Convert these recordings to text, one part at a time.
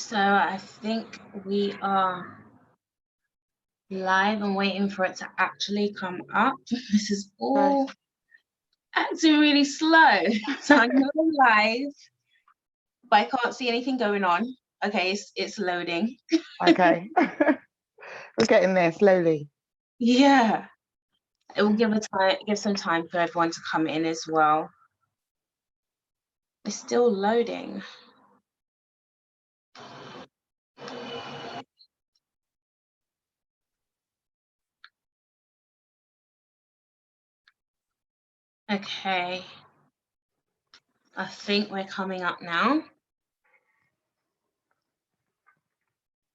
So I think we are live and waiting for it to actually come up. This is Right. all acting really slow. So I know I'm live, but I can't see anything going on. Okay, it's loading. Okay. We're getting there slowly. Yeah, it will give some time for everyone to come in as well. It's still loading. Okay, I think we're coming up now.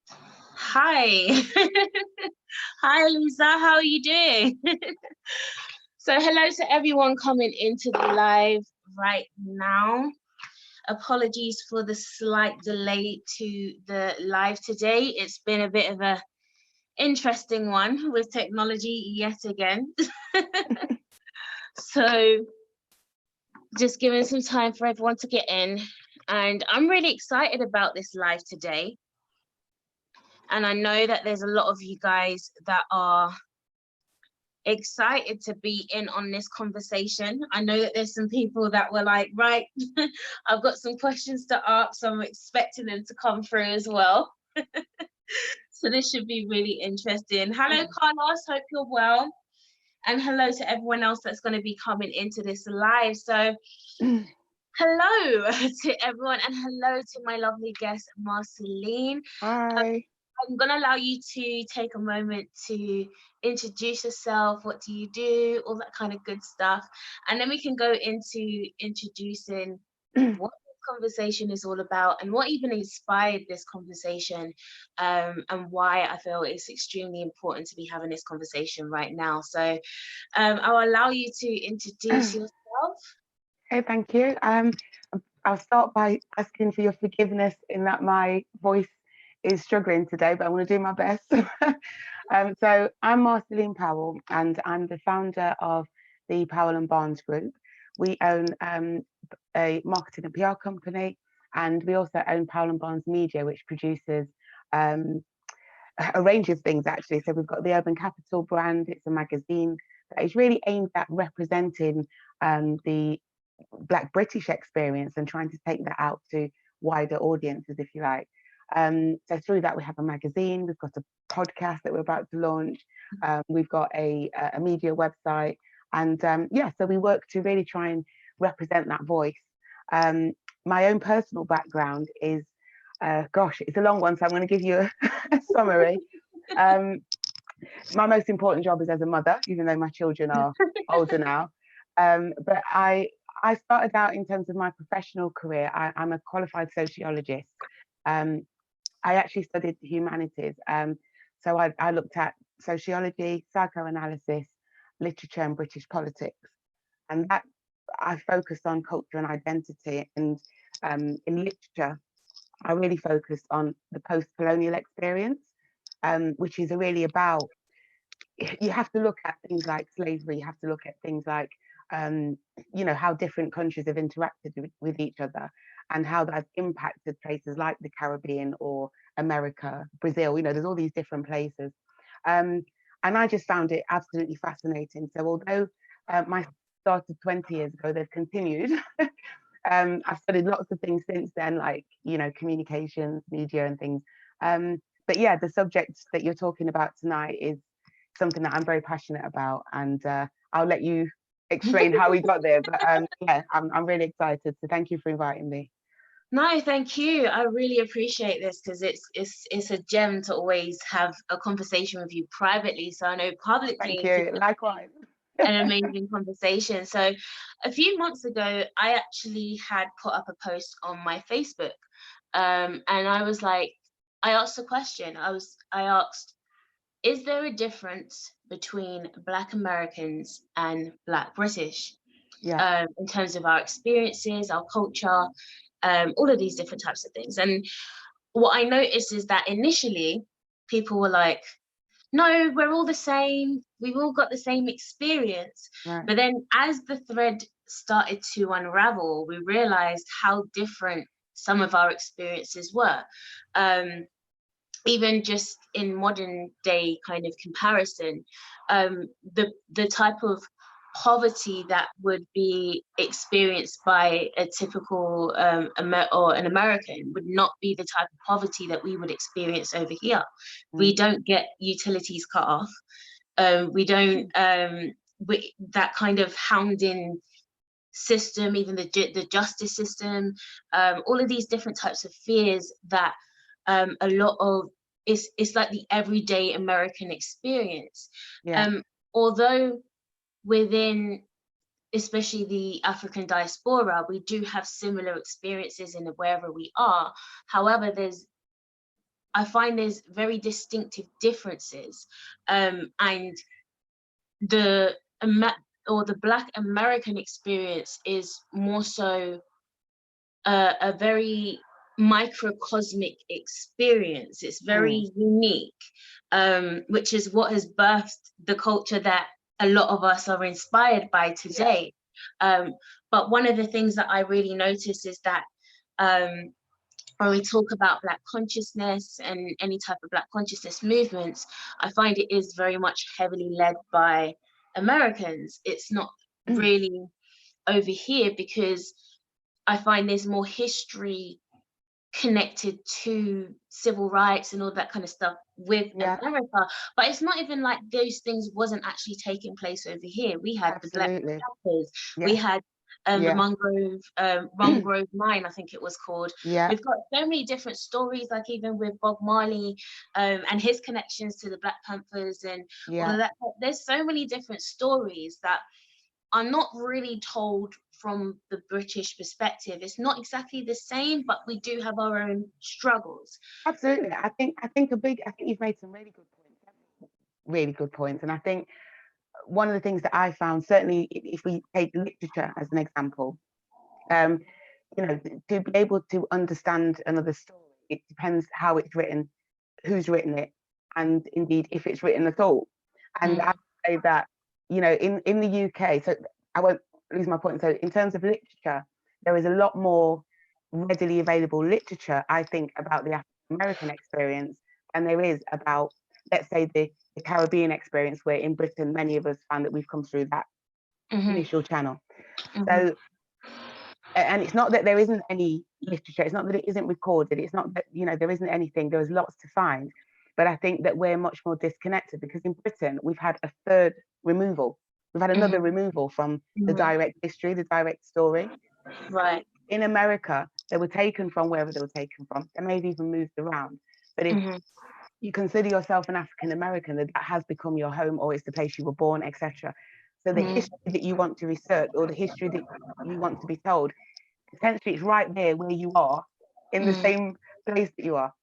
Hi. Hi, Lisa. How are you doing? So hello to everyone coming into the live right now. Apologies for the slight delay to the live today. It's been a bit of a interesting one with technology yet again. So just giving some time for everyone to get in. And I'm really excited about this live today. And I know that there's a lot of you guys that are excited to be in on this conversation. I know that there's some people that were like, right, I've got some questions to ask, so I'm expecting them to come through as well. So this should be really interesting. Hello, Carlos, hope you're well. And hello to everyone else that's going to be coming into this live. So hello to everyone, and hello to my lovely guest, Marceline. Hi. I'm going to allow you to take a moment to introduce yourself. What do you do? All that kind of good stuff. And then we can go into introducing what this conversation is all about and what even inspired this conversation, and why I feel it's extremely important to be having this conversation right now. So I'll allow you to introduce yourself. Hey, thank you. I'll start by asking for your forgiveness in that my voice is struggling today, but I'm going to do my best. So I'm Marceline Powell, and I'm the founder of the Powell and Barnes Group. We own a marketing and PR company, and we also own Powell and Barnes Media, which produces a range of things actually. So we've got the Urban Capital brand. It's a magazine that is really aimed at representing the Black British experience and trying to take that out to wider audiences, if you like. So through that, we have a magazine, we've got a podcast that we're about to launch, we've got a media website, and so we work to really try and represent that voice. My own personal background is, it's a long one, so I'm going to give you a summary. My most important job is as a mother, even though my children are older now. But I started out in terms of my professional career. I'm a qualified sociologist. I actually studied the humanities. So I looked at sociology, psychoanalysis, literature, and British politics. And that I focused on culture and identity. And in literature, I really focused on the post-colonial experience, which is really about, you have to look at things like slavery, you have to look at things like how different countries have interacted with each other and how that's impacted places like the Caribbean or America, Brazil. There's all these different places. And I just found it absolutely fascinating. So although my started 20 years ago, they've continued. I've studied lots of things since then, like, communications, media and things. But yeah, the subject that you're talking about tonight is something that I'm very passionate about, and I'll let you explain how we got there. But I'm really excited. So thank you for inviting me. No, thank you. I really appreciate this because it's a gem to always have a conversation with you privately. So I know publicly Thank you. Likewise. an amazing conversation. So a few months ago, I actually had put up a post on my Facebook, and I was like, I asked a question. I asked, is there a difference between Black Americans and Black British? Yeah. In terms of our experiences, our culture, all of these different types of things. And what I noticed is that initially people were like, no, we're all the same. We've all got the same experience. Right. But then as the thread started to unravel, we realized how different some of our experiences were. Even just in modern day kind of comparison, the type of poverty that would be experienced by a typical or an American would not be the type of poverty that we would experience over here. We don't get utilities cut off. We don't that kind of hounding system, even the justice system, all of these different types of fears that a lot of it's like the everyday American experience. Although within especially the African diaspora, we do have similar experiences in wherever we are. However, I find there's very distinctive differences, and the Black American experience is more so a very microcosmic experience. It's very unique, which is what has birthed the culture that a lot of us are inspired by today. But one of the things that I really notice is that when we talk about Black consciousness and any type of Black consciousness movements, I find it is very much heavily led by Americans. It's not really over here, because I find there's more history connected to civil rights and all that kind of stuff with America, but it's not even like those things wasn't actually taking place over here. We had the Black Panthers, we had the Mangrove Mine, I think it was called. We've got so many different stories, like even with Bob Marley and his connections to the Black Panthers and all of that. There's so many different stories that are not really told from the British perspective. It's not exactly the same, but we do have our own struggles. Absolutely. I think you've made some really good points. And I think one of the things that I found, certainly if we take literature as an example, to be able to understand another story, it depends how it's written, who's written it, and indeed if it's written at all. And I would say that, in the UK, so I won't lose my point. So in terms of literature, there is a lot more readily available literature, I think, about the African American experience than there is about, let's say, the Caribbean experience, where in Britain, many of us found that we've come through that initial channel. So, and it's not that there isn't any literature, it's not that it isn't recorded, it's not that, there isn't anything, there is lots to find. But I think that we're much more disconnected, because in Britain, we've had a third removal. We've had another removal from the direct history, the direct story. Right. In America, they were taken from wherever they were taken from. They may have even moved around. But if you consider yourself an African American, that has become your home, or it's the place you were born, etc. So the history that you want to research, or the history that you want to be told, potentially it's right there where you are, in the same place that you are.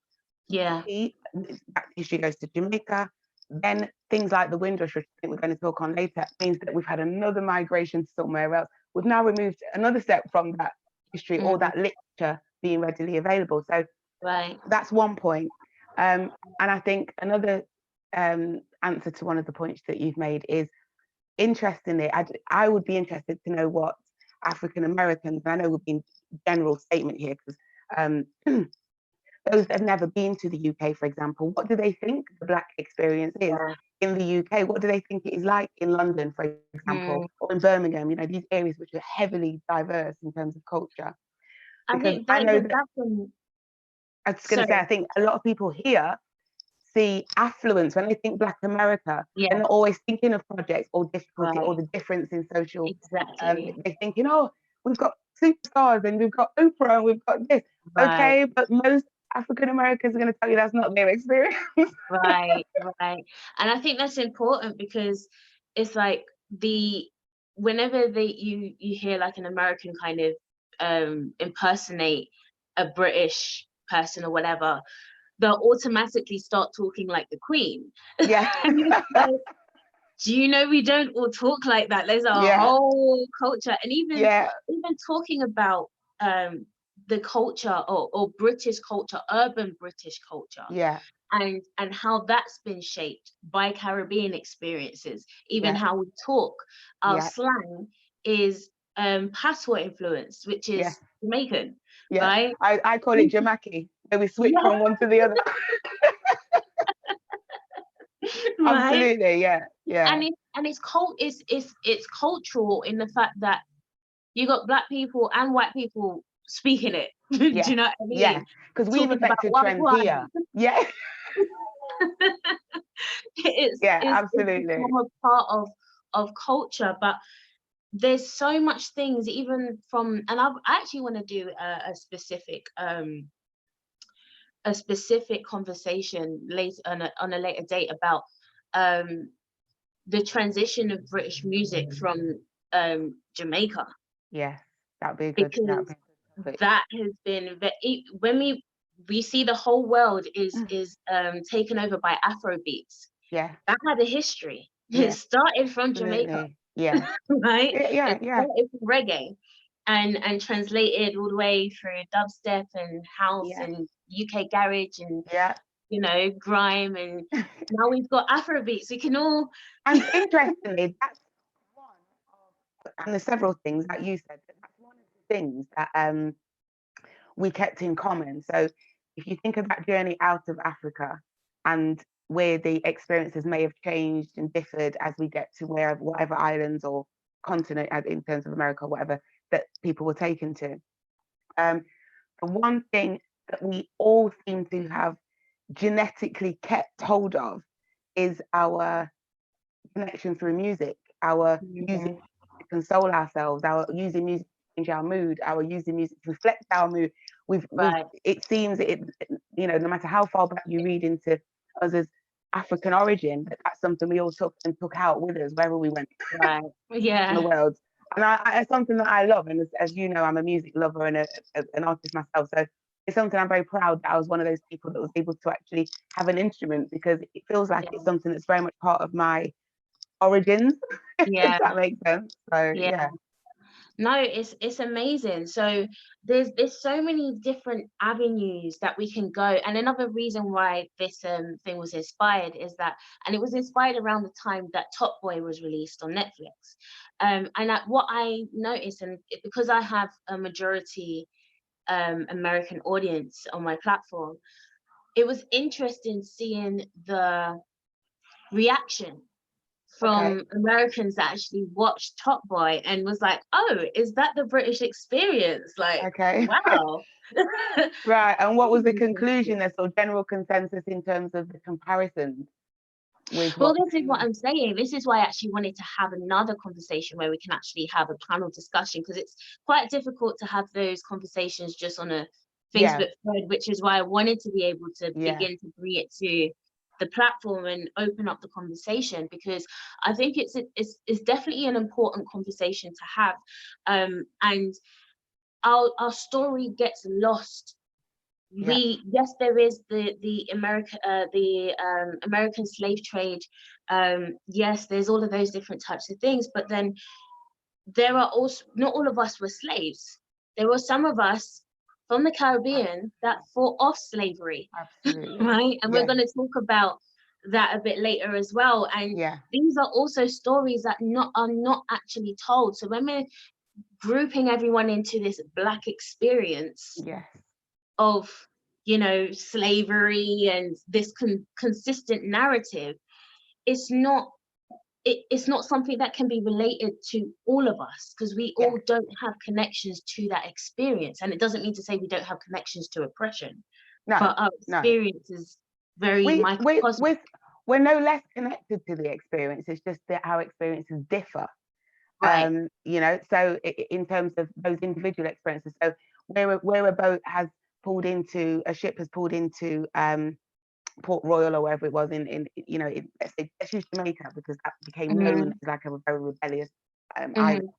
Yeah. That history goes to Jamaica. Then things like the Windrush, which I think we're going to talk on later, means that we've had another migration somewhere else. We've now removed another step from that history, or that literature being readily available. So that's one point. And I think another answer to one of the points that you've made is, interestingly, I would be interested to know what African Americans, and I know would be a general statement here, because those that have never been to the UK, for example, what do they think the Black experience is in the UK? What do they think it is like in London, for example, or in Birmingham? These areas which are heavily diverse in terms of culture. Because I know that, I was going to say, I think a lot of people here see affluence when they think Black America. They're not always thinking of projects or difficulty or the difference in social. They're thinking, oh, we've got superstars and we've got Oprah and we've got this. Okay, but most African Americans are going to tell you that's not their experience. Right. And I think that's important, because it's like whenever you hear like an American kind of impersonate a British person or whatever, they'll automatically start talking like the Queen. Yeah. Do you know we don't all talk like that? There's a whole culture, and even talking about the culture or British culture, urban British culture, and how that's been shaped by Caribbean experiences. Even how we talk, our slang is patois influence, which is Jamaican. Yeah. right? I call it Jamaki, where we switch Yeah, from one to the other. right. Absolutely, yeah, yeah, And it's cultural in the fact that you got black people and white people speaking it. Do yeah, you know what I yeah. mean? Because we've Talking about affected trends wagwan. here. Yeah, yeah, It's absolutely. become a part of culture, but there's so much things even from, and I actually want to do a specific conversation later on a later date about um the transition of British music from Jamaica, Yeah, that'd be a good. That'd because be a good topic. that has been when we see the whole world is taken over by Afro beats. Yeah, That had a history. It yeah, started from Jamaica, absolutely. Yeah, right? yeah, It yeah, started from reggae and translated all the way through dubstep and house yeah, and UK garage and yeah. grime, and now we've got Afro beats. We can all And interestingly, that's one of, and there's several things that you said, but that's one of the things that we kept in common. So if you think of that journey out of Africa and where the experiences may have changed and differed as we get to whatever islands or continent in terms of America, whatever that people were taken to. Um, the one thing that we all seem to have genetically kept hold of is our connection through music, our using yeah, music to console ourselves, our using music to change our mood, our using music to reflect our mood. We've right, it seems no matter how far back you read into us as African origin, that's something we all took out with us wherever we went right, in the yeah, world. And it's something that I love. And as you know, I'm a music lover and an artist myself. So it's something I'm very proud that I was one of those people that was able to actually have an instrument, because it feels like yeah, it's something that's very much part of my origins, if yeah, that makes sense. So yeah. yeah, No, it's amazing. So there's so many different avenues that we can go. And another reason why this thing was inspired is that, and it was inspired around the time that Top Boy was released on Netflix. What I noticed, and because I have a majority American audience on my platform, it was interesting seeing the reaction okay, from Americans that actually watched Top Boy and was like, "Oh, is that the British experience?" Like, okay. wow. Right. And what was the conclusion there? So general consensus in terms of the comparisons with Well, what this is they what I'm saying. This is why I actually wanted to have another conversation where we can actually have a panel discussion, because it's quite difficult to have those conversations just on a yeah, Facebook thread, which is why I wanted to be able to yeah, begin to bring it to the platform and open up the conversation, because I think it's definitely an important conversation to have. And our story gets lost. yeah, Yes, there is the American slave trade. Yes, there's all of those different types of things, but then there are also, not all of us were slaves. There were some of us from the Caribbean that fought off slavery, absolutely. right? And we're Yeah, going to talk about that a bit later as well. And yeah, these are also stories that are not actually told. So when we're grouping everyone into this Black experience yes, of slavery and this consistent narrative, it's not it's not something that can be related to all of us, because we yeah. all don't have connections to that experience. And it doesn't mean to say we don't have connections to oppression, No, but our no. experience is very We we microcosmic. we we're no less connected to the experience. It's just that our experiences differ. Right. So in terms of those individual experiences, so where a boat has pulled into, a ship has pulled into Port Royal or wherever it was let's use Jamaica, because that became known Hmm. as like a very rebellious island.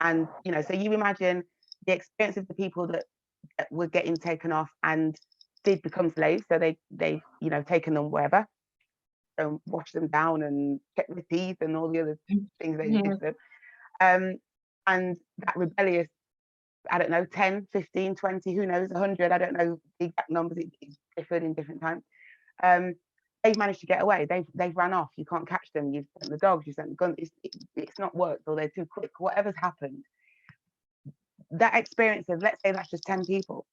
Hmm. And so you imagine the experience of the people that were getting taken off and did become slaves. So they taken them wherever, wash them down and check their teeth and all the other things they did Yeah. to them. Um, and that rebellious, I don't know, 10, 15, 20, who knows, 100, I don't know the exact numbers, it's differed in different times. They've managed to get away. They've ran off. You can't catch them. You've sent the dogs. You sent the guns. It's not worked, or they're too quick. Whatever's happened, that experience of, let's say that's just 10 people.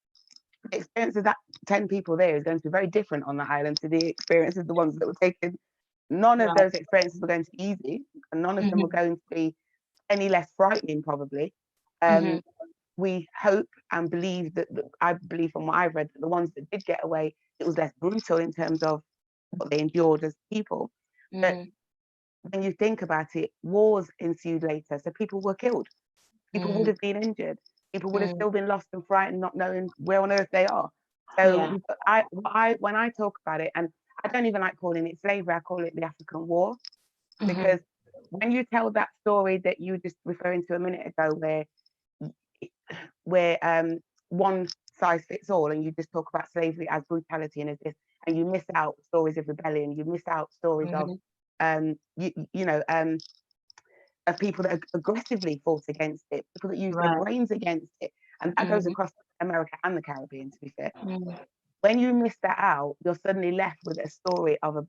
The experience of that 10 people there is going to be very different on that island to the experience of the ones that were taken. None of Right. those experiences were going to be easy, and none of them were going to be any less frightening, probably. We hope and believe that, I believe from what I've read, that the ones that did get away, it was less brutal in terms of what they endured as people. But when you think about it, wars ensued later, so people were killed. People would have been injured. People would have still been lost and frightened, not knowing where on earth they are. So when I talk about it, and I don't even like calling it slavery, I call it the African War, because when you tell that story that you were just referring to a minute ago, where one size fits all, and you just talk about slavery as brutality and as this, and you miss out stories of rebellion, you miss out stories of of people that aggressively fought against it, people that used their brains against it, and that goes across America and the Caribbean, to be fair. When you miss that out, you're suddenly left with a story of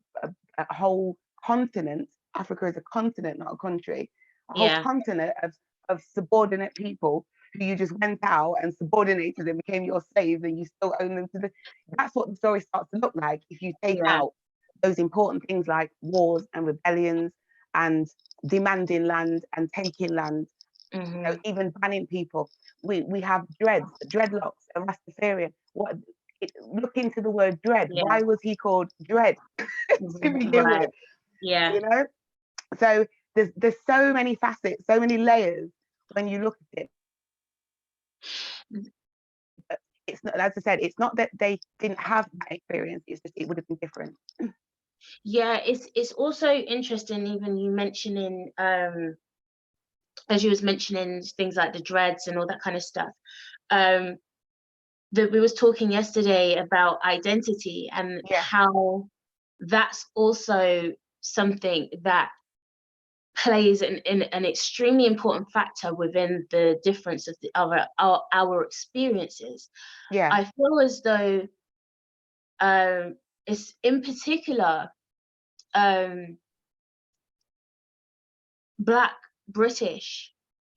a whole continent. Africa is a continent, not a country. A whole continent of subordinate people who you just went out and subordinated and became your slaves, and you still own them to the. That's what the story starts to look like if you take out those important things like wars and rebellions and demanding land and taking land, you know, even banning people. We have dreadlocks, a Rastafarian. Look into the word dread. Why was he called Dread to begin with? You know, so there's so many facets, so many layers when you look at it. It's not, as I said, it's not that they didn't have that experience, it's just it would have been different. Yeah, it's also interesting, even you mentioning as you was mentioning things like the dreads and all that kind of stuff, that we was talking yesterday about identity and how that's also something that plays an extremely important factor within the difference of our experiences. I feel as though it's in particular Black British,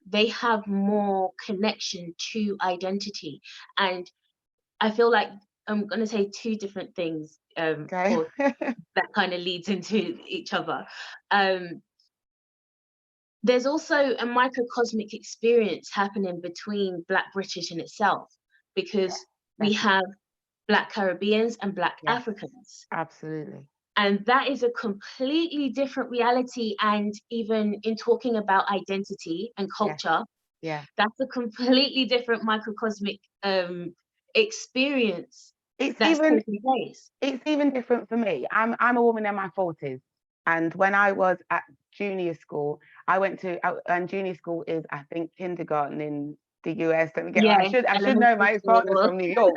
they have more connection to identity, and I feel like I'm gonna say two different things or that kind of leads into each other. There's also a microcosmic experience happening between Black British in itself, because we have Black Caribbeans and Black Africans. Absolutely. And that is a completely different reality. And even in talking about identity and culture, that's a completely different microcosmic experience that's taking place. It's even different for me. I'm a woman in my 40s. And when I was at junior school, I went to, and junior school is, I think, kindergarten in the US. I should know, my ex-partner's from New York.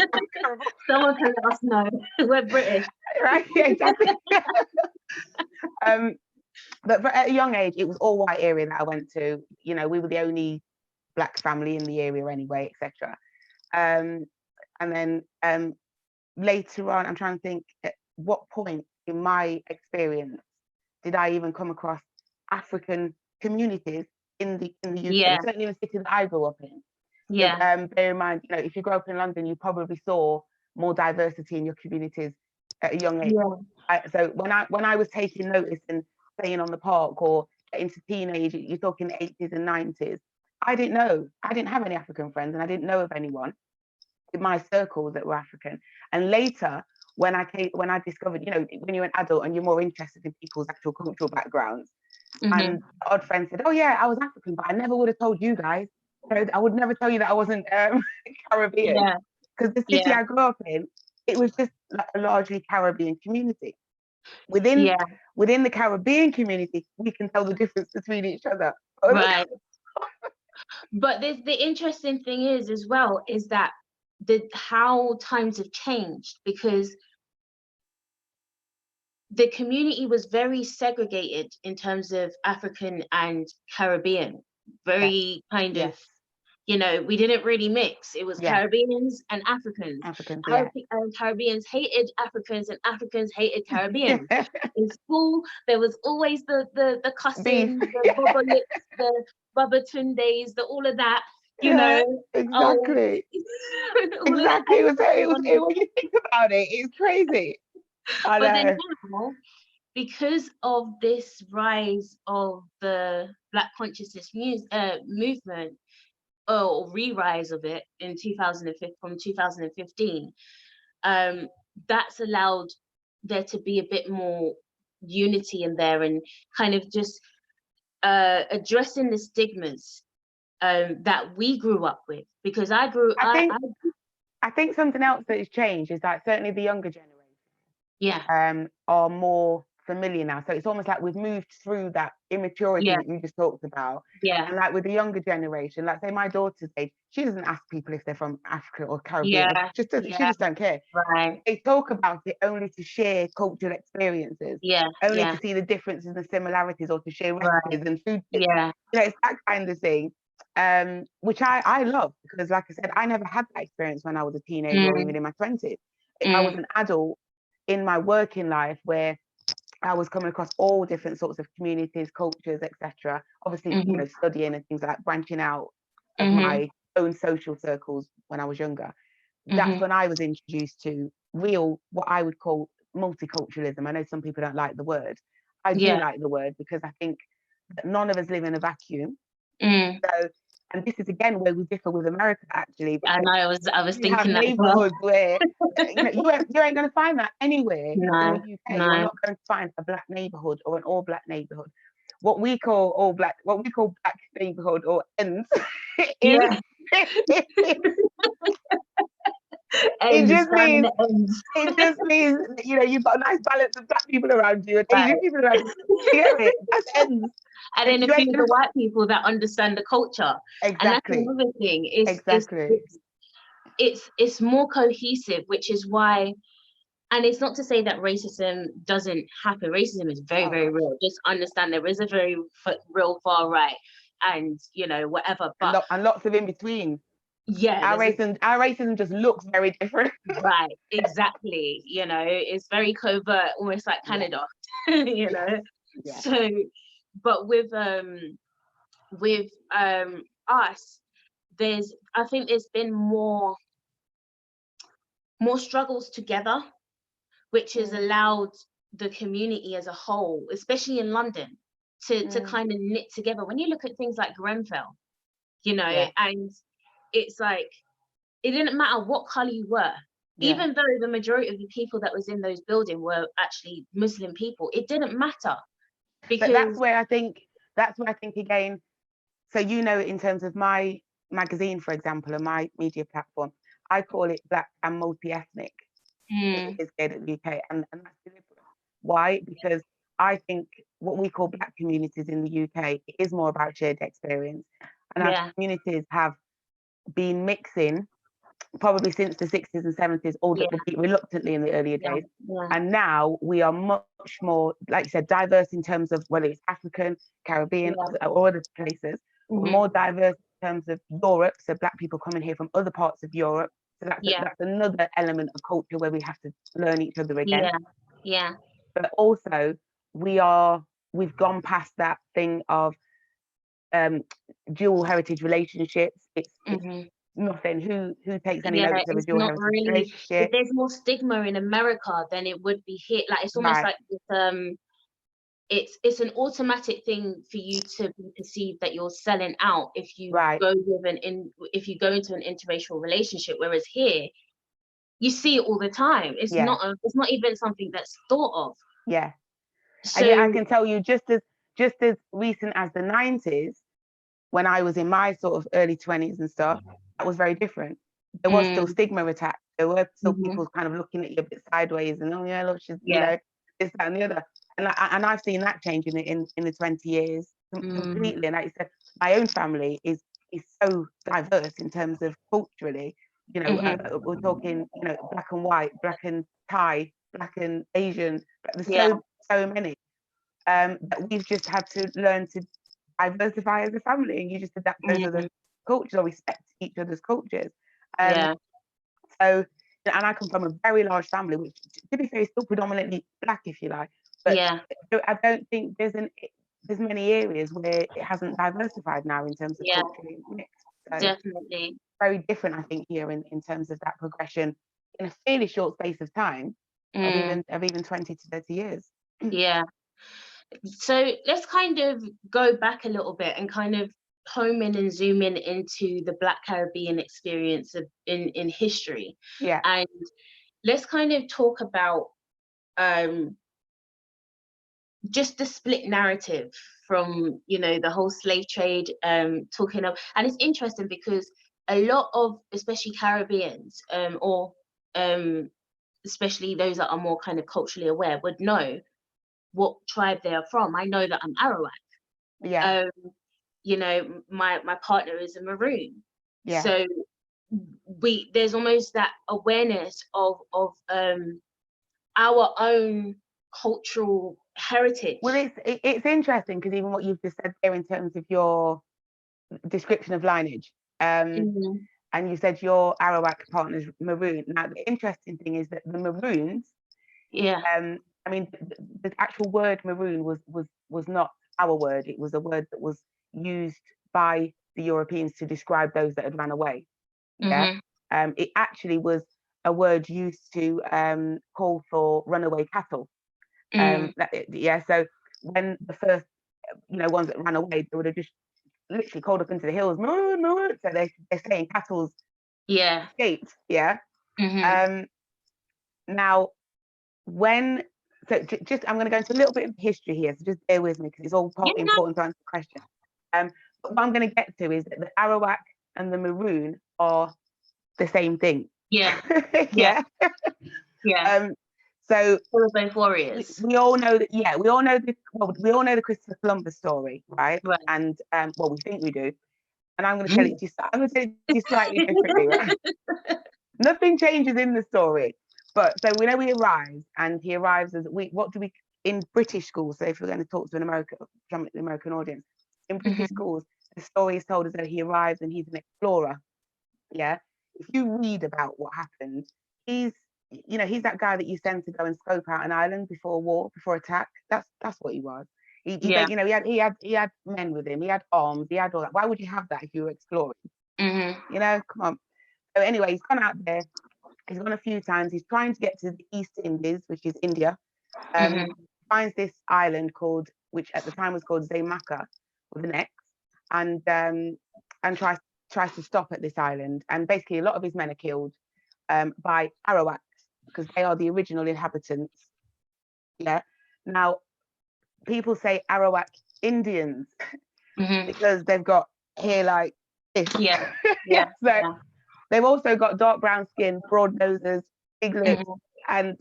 Someone can let us know. We're British. Right, yeah, exactly. But at a young age, it was all white area that I went to. You know, we were the only Black family in the area anyway, etc. And then later on, I'm trying to think at what point in my experience did I even come across African communities in the UK, certainly in the city that I grew up in. Bear in mind, you know, if you grow up in London, you probably saw more diversity in your communities at a young age. So when I was taking notice and staying on the park or getting to teenage, you're talking 80s and 90s, I didn't have any African friends, and I didn't know of anyone in my circles that were African. And later, when I discovered, you know, when you're an adult and you're more interested in people's actual cultural backgrounds, and the odd friend said, "Oh yeah, I was African, but I never would have told you guys. You know, I would never tell you that I wasn't Caribbean, because the city I grew up in, it was just like a largely Caribbean community. Within the Caribbean community, we can tell the difference between each other." Right. But the interesting thing is as well is that how times have changed, because the community was very segregated in terms of African and Caribbean, very kind of, you know, we didn't really mix. It was Caribbeans and Africans. Caribbeans hated Africans and Africans hated Caribbeans. In school, there was always the cussing, the Baba Lips, the Baba Tundes, all of that. you know, oh, exactly. all of that. Exactly. When you think about it, it's crazy. I But then know. now, because of this rise of the Black consciousness movement, or re-rise of it in 2005 from 2015, that's allowed there to be a bit more unity in there, and kind of just addressing the stigmas that we grew up with. Because I think something else that has changed is that certainly the younger generation yeah, are more familiar now. So it's almost like we've moved through that immaturity yeah, that you just talked about. yeah, And like with the younger generation, like say my daughter's age, she doesn't ask people if they're from Africa or Caribbean. yeah, She yeah, just don't care. right, They talk about it only to share cultural experiences, yeah, only yeah, to see the differences and the similarities, or to share right, recipes and food tips. yeah, You know, it's that kind of thing, which I love, because like I said, I never had that experience when I was a teenager or even in my 20s. I was an adult in my working life where I was coming across all different sorts of communities, cultures, etc. Obviously, you know, studying and things like that, branching out of my own social circles when I was younger. That's when I was introduced to real, what I would call multiculturalism. I know some people don't like the word. I do yeah, like the word, because I think that none of us live in a vacuum. So, and this is again where we differ with America, actually, I because know, I was we have thinking that as well. neighborhoods where you ain't going to find that anywhere in the No, UK. You're no. not going to find a black neighborhood or an all black neighborhood. What we call black neighborhood or ends is Yeah. it Ends, just down means the ends. it just means you know you've got a nice balance of black people around you and Right. Asian people around you. You get it? That's ends. And then a You few ain't of the gonna white people that understand the culture. And that's exactly, another thing. exactly. It's more cohesive, which is why, and it's not to say that racism doesn't happen. Racism is very, Oh very gosh, real. Just understand there is a very real far right, and you know, whatever. But and lots of in between. yeah, Our racism just looks very different. right, exactly. You know, it's very covert, almost like Yeah, Canada, you yeah, know. yeah. So, but with us, I think there's been more struggles together, which has allowed the community as a whole, especially in London, to kind of knit together. When you look at things like Grenfell, you know, Yeah, and it's like, it didn't matter what color you were, yeah. even though the majority of the people that was in those buildings were actually Muslim people, it didn't matter, But because that's where I think again. So you know, in terms of my magazine, for example, and my media platform, I call it Black and multi-ethnic. It is good at the UK, and that's deliberate. Why? Because I think what we call Black communities in the UK is more about shared experience, and our yeah, communities have been mixing probably since the 60s and 70s, yeah, albeit reluctantly in the earlier yeah, days. yeah, And now we are much more, like you said, diverse in terms of whether it's African, Caribbean, yeah. or other places. We're more diverse in terms of Europe, so Black people coming here from other parts of Europe. So Yeah, that's another element of culture where we have to learn each other again. yeah, yeah, But also we've gone past that thing of um, dual heritage relationships. It's nothing. Who takes any yeah. notice of a It's dual not heritage really. relationship? There's more stigma in America than it would be here. Like, it's almost Right, like it's an automatic thing for you to be perceived that you're selling out if you right. go if you go into an interracial relationship. Whereas here, you see it all the time. Yeah, It's not even something that's thought of. yeah. And yet I So can tell you, just as recent as the 90s, when I was in my sort of early 20s and stuff, that was very different. There was still mm, stigma attached. There were still mhm, people kind of looking at you a bit sideways and, oh yeah, look, she's, yeah, this, that, and the other. And I've seen that change in the 20 years mm, completely. And like you said, my own family is so diverse in terms of culturally. We're talking, black and white, black and Thai, black and Asian. There's yeah, so many that we've just had to learn to diversify as a family, and you just adapt those other mm, cultures or respect each other's cultures. Um, yeah, so, and I come from a very large family, which, to be fair, is still predominantly black, if you like. But yeah, I don't think there's many areas where it hasn't diversified now in terms of yeah. culturally mixed. So definitely. very different, I think, here in terms of that progression in a fairly short space of time of even 20 to 30 years. Yeah. So let's kind of go back a little bit and kind of home in and zoom in into the Black Caribbean experience in history. Yeah. And let's kind of talk about just the split narrative from, you know, the whole slave trade, talking of, and it's interesting because a lot of, especially Caribbeans, or especially those that are more kind of culturally aware, would know what tribe they are from. I know that I'm Arawak. Yeah. You know, my partner is a Maroon. Yeah. So there's almost that awareness of our own cultural heritage. Well, it's interesting because even what you've just said there in terms of your description of lineage, and you said your Arawak partner's Maroon. Now, the interesting thing is that the Maroons, I mean, the actual word Maroon was not our word. It was a word that was used by the Europeans to describe those that had run away. Yeah. It actually was a word used to call for runaway cattle. So when the first, ones that ran away, they would have just literally called up into the hills, moo, moo. So they're saying cattle's escaped. Yeah. Now, just I'm going to go into a little bit of history here, so just bear with me because it's all important to answer the question. But what I'm going to get to is that the Arawak and the Maroon are the same thing. Yeah. So we're both warriors. We all know that. Yeah, we all know the Christopher Columbus story, right? And we think we do. And I'm going to tell it to you. I'm going to tell it to you slightly differently, right? Nothing changes in the story, but so we know he arrives as in British schools. So if we're going to talk to the American audience, in British schools, the story is told as though he arrives and he's an explorer. Yeah, if you read about what happened, he's that guy that you send to go and scope out an island before war, before attack. That's what he was. He had men with him. He had arms. He had all that. Why would you have that if you were exploring? Come on. So anyway, he's gone out there. He's gone a few times. He's trying to get to the East Indies, which is India. Finds this island which at the time was called Jamaica with an X, and tries to stop at this island. And basically, a lot of his men are killed by Arawaks because they are the original inhabitants. Yeah. Now, people say Arawak Indians because they've got hair like this. So they've also got dark brown skin, broad noses, big lips, and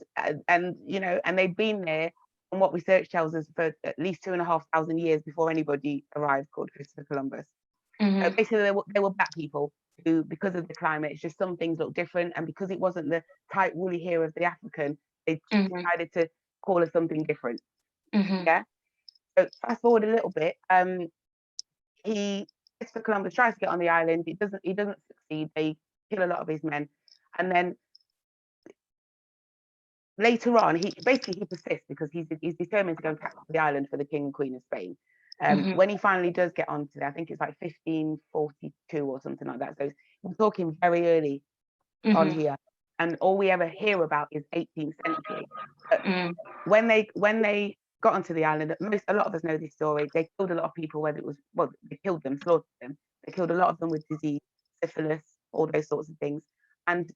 they've been there, and what research tells us, for at least 2,500 years before anybody arrived called Christopher Columbus. So basically, they were black people who, because of the climate, it's just some things look different, and because it wasn't the tight woolly hair of the African, they decided to call us something different. Yeah. So fast forward a little bit. Christopher Columbus tries to get on the island. He doesn't succeed. They kill a lot of his men, and then later on, he persists because he's determined to go and capture the island for the King and Queen of Spain. When he finally does get onto it, I think it's like 1542 or something like that. So we're talking very early on here, and all we ever hear about is 18th century. But when they got onto the island, a lot of us know this story. They killed a lot of people. They killed them, slaughtered them. They killed a lot of them with disease, syphilis, all those sorts of things. And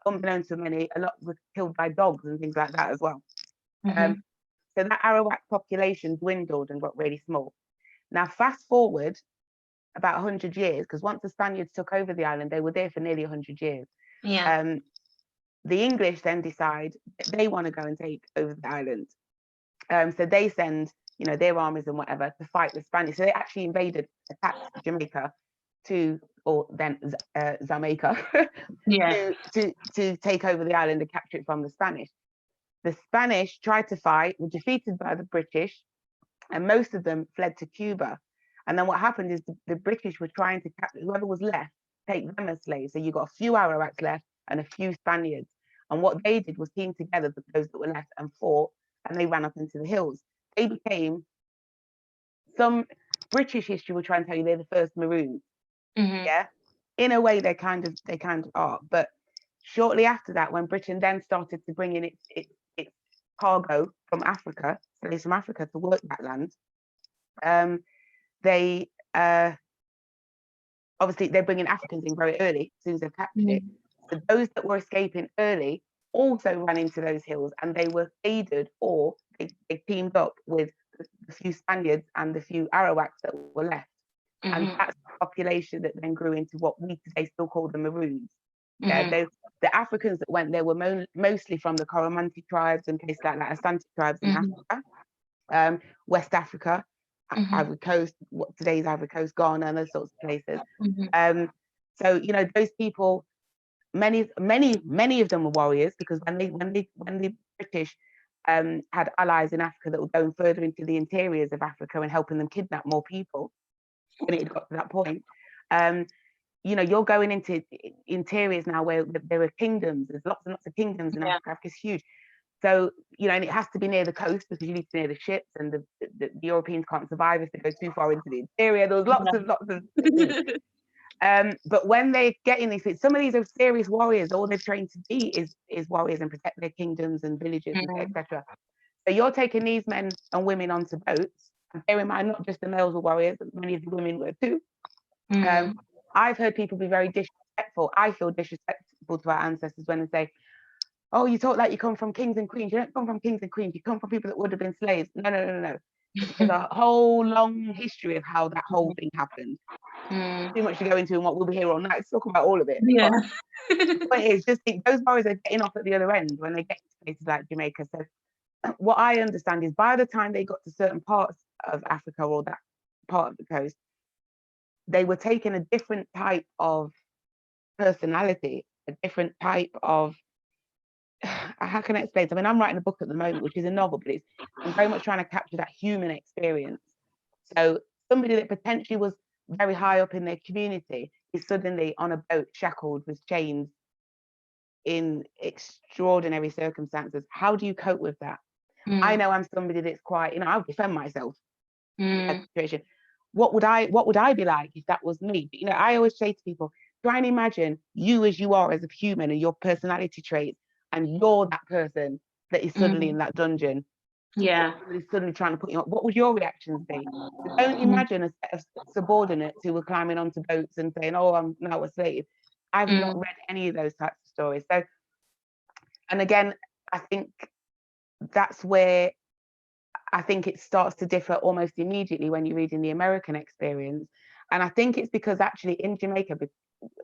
unbeknownst to many, a lot were killed by dogs and things like that as well. So that Arawak population dwindled and got really small. Now, fast forward about 100 years, because once the Spaniards took over the island, they were there for nearly 100 years. Yeah. The English then decide that they want to go and take over the island. So they send, their armies and whatever to fight the Spanish. So they actually attacked Jamaica Jamaica to take over the island and capture it from the Spanish. The Spanish tried to fight, were defeated by the British, and most of them fled to Cuba. And then what happened is the British were trying to capture whoever was left, take them as slaves. So you got a few Arawaks left and a few Spaniards. And what they did was team together, those that were left, and fought, and they ran up into the hills. They became, some British history will try and tell you they're the first Maroons. Yeah. in a way they kind of are. But shortly after that, when Britain then started to bring in its cargo from Africa, slaves from Africa to work that land, they obviously they're bringing Africans in very early as soon as they've captured it. So those that were escaping early also ran into those hills, and they were aided, or they teamed up with the few Spaniards and the few Arawaks that were left. And that's the population that then grew into what we today still call the Maroons. Yeah, the Africans that went there were mostly from the Coromantee tribes and places like that, Asante tribes in Africa, West Africa, Ivory Coast, what today's Ivory Coast, Ghana, and those sorts of places. So those people, many of them were warriors, because when the British had allies in Africa that were going further into the interiors of Africa and helping them kidnap more people, when it got to that point, you're going into interiors now where there are kingdoms. There's lots and lots of kingdoms in Africa. Africa's huge. So, and it has to be near the coast, because you need to be near the ships, and the Europeans can't survive if they go too far into the interior. There was lots of things. But when they get in these things, some of these are serious warriors. All they're trained to be is warriors and protect their kingdoms and villages, etc. So you're taking these men and women onto boats, and bear in mind, not just the males were warriors, but many of the women were too. I've heard people be very disrespectful. I feel disrespectful to our ancestors when they say, "Oh, you talk like you come from kings and queens." You don't come from kings and queens. You come from people that would have been slaves. No. There's a whole long history of how that whole thing happened. Too much to go into, and what we'll be here all night to talk about all of it. Yeah. The point is, just think, those warriors are getting off at the other end when they get to places like Jamaica. So what I understand is, by the time they got to certain parts of Africa, or that part of the coast, they were taking a different type of personality, a different type of, how can I explain? I mean, I'm writing a book at the moment, which is a novel, but I'm very much trying to capture that human experience. So somebody that potentially was very high up in their community is suddenly on a boat, shackled with chains, in extraordinary circumstances. How do you cope with that? I know I'm somebody that's quite, I'll defend myself in that situation. What would I be like if that was me? But, I always say to people, try and imagine you as you are as a human and your personality traits, and you're that person that is suddenly in that dungeon. Yeah. Is suddenly trying to put you on. What would your reactions be? So don't imagine a set of subordinates who were climbing onto boats and saying, "Oh, I'm now a slave." I've not read any of those types of stories. So, and again, I think that's where I think it starts to differ almost immediately when you're reading the American experience. And I think it's because actually in Jamaica,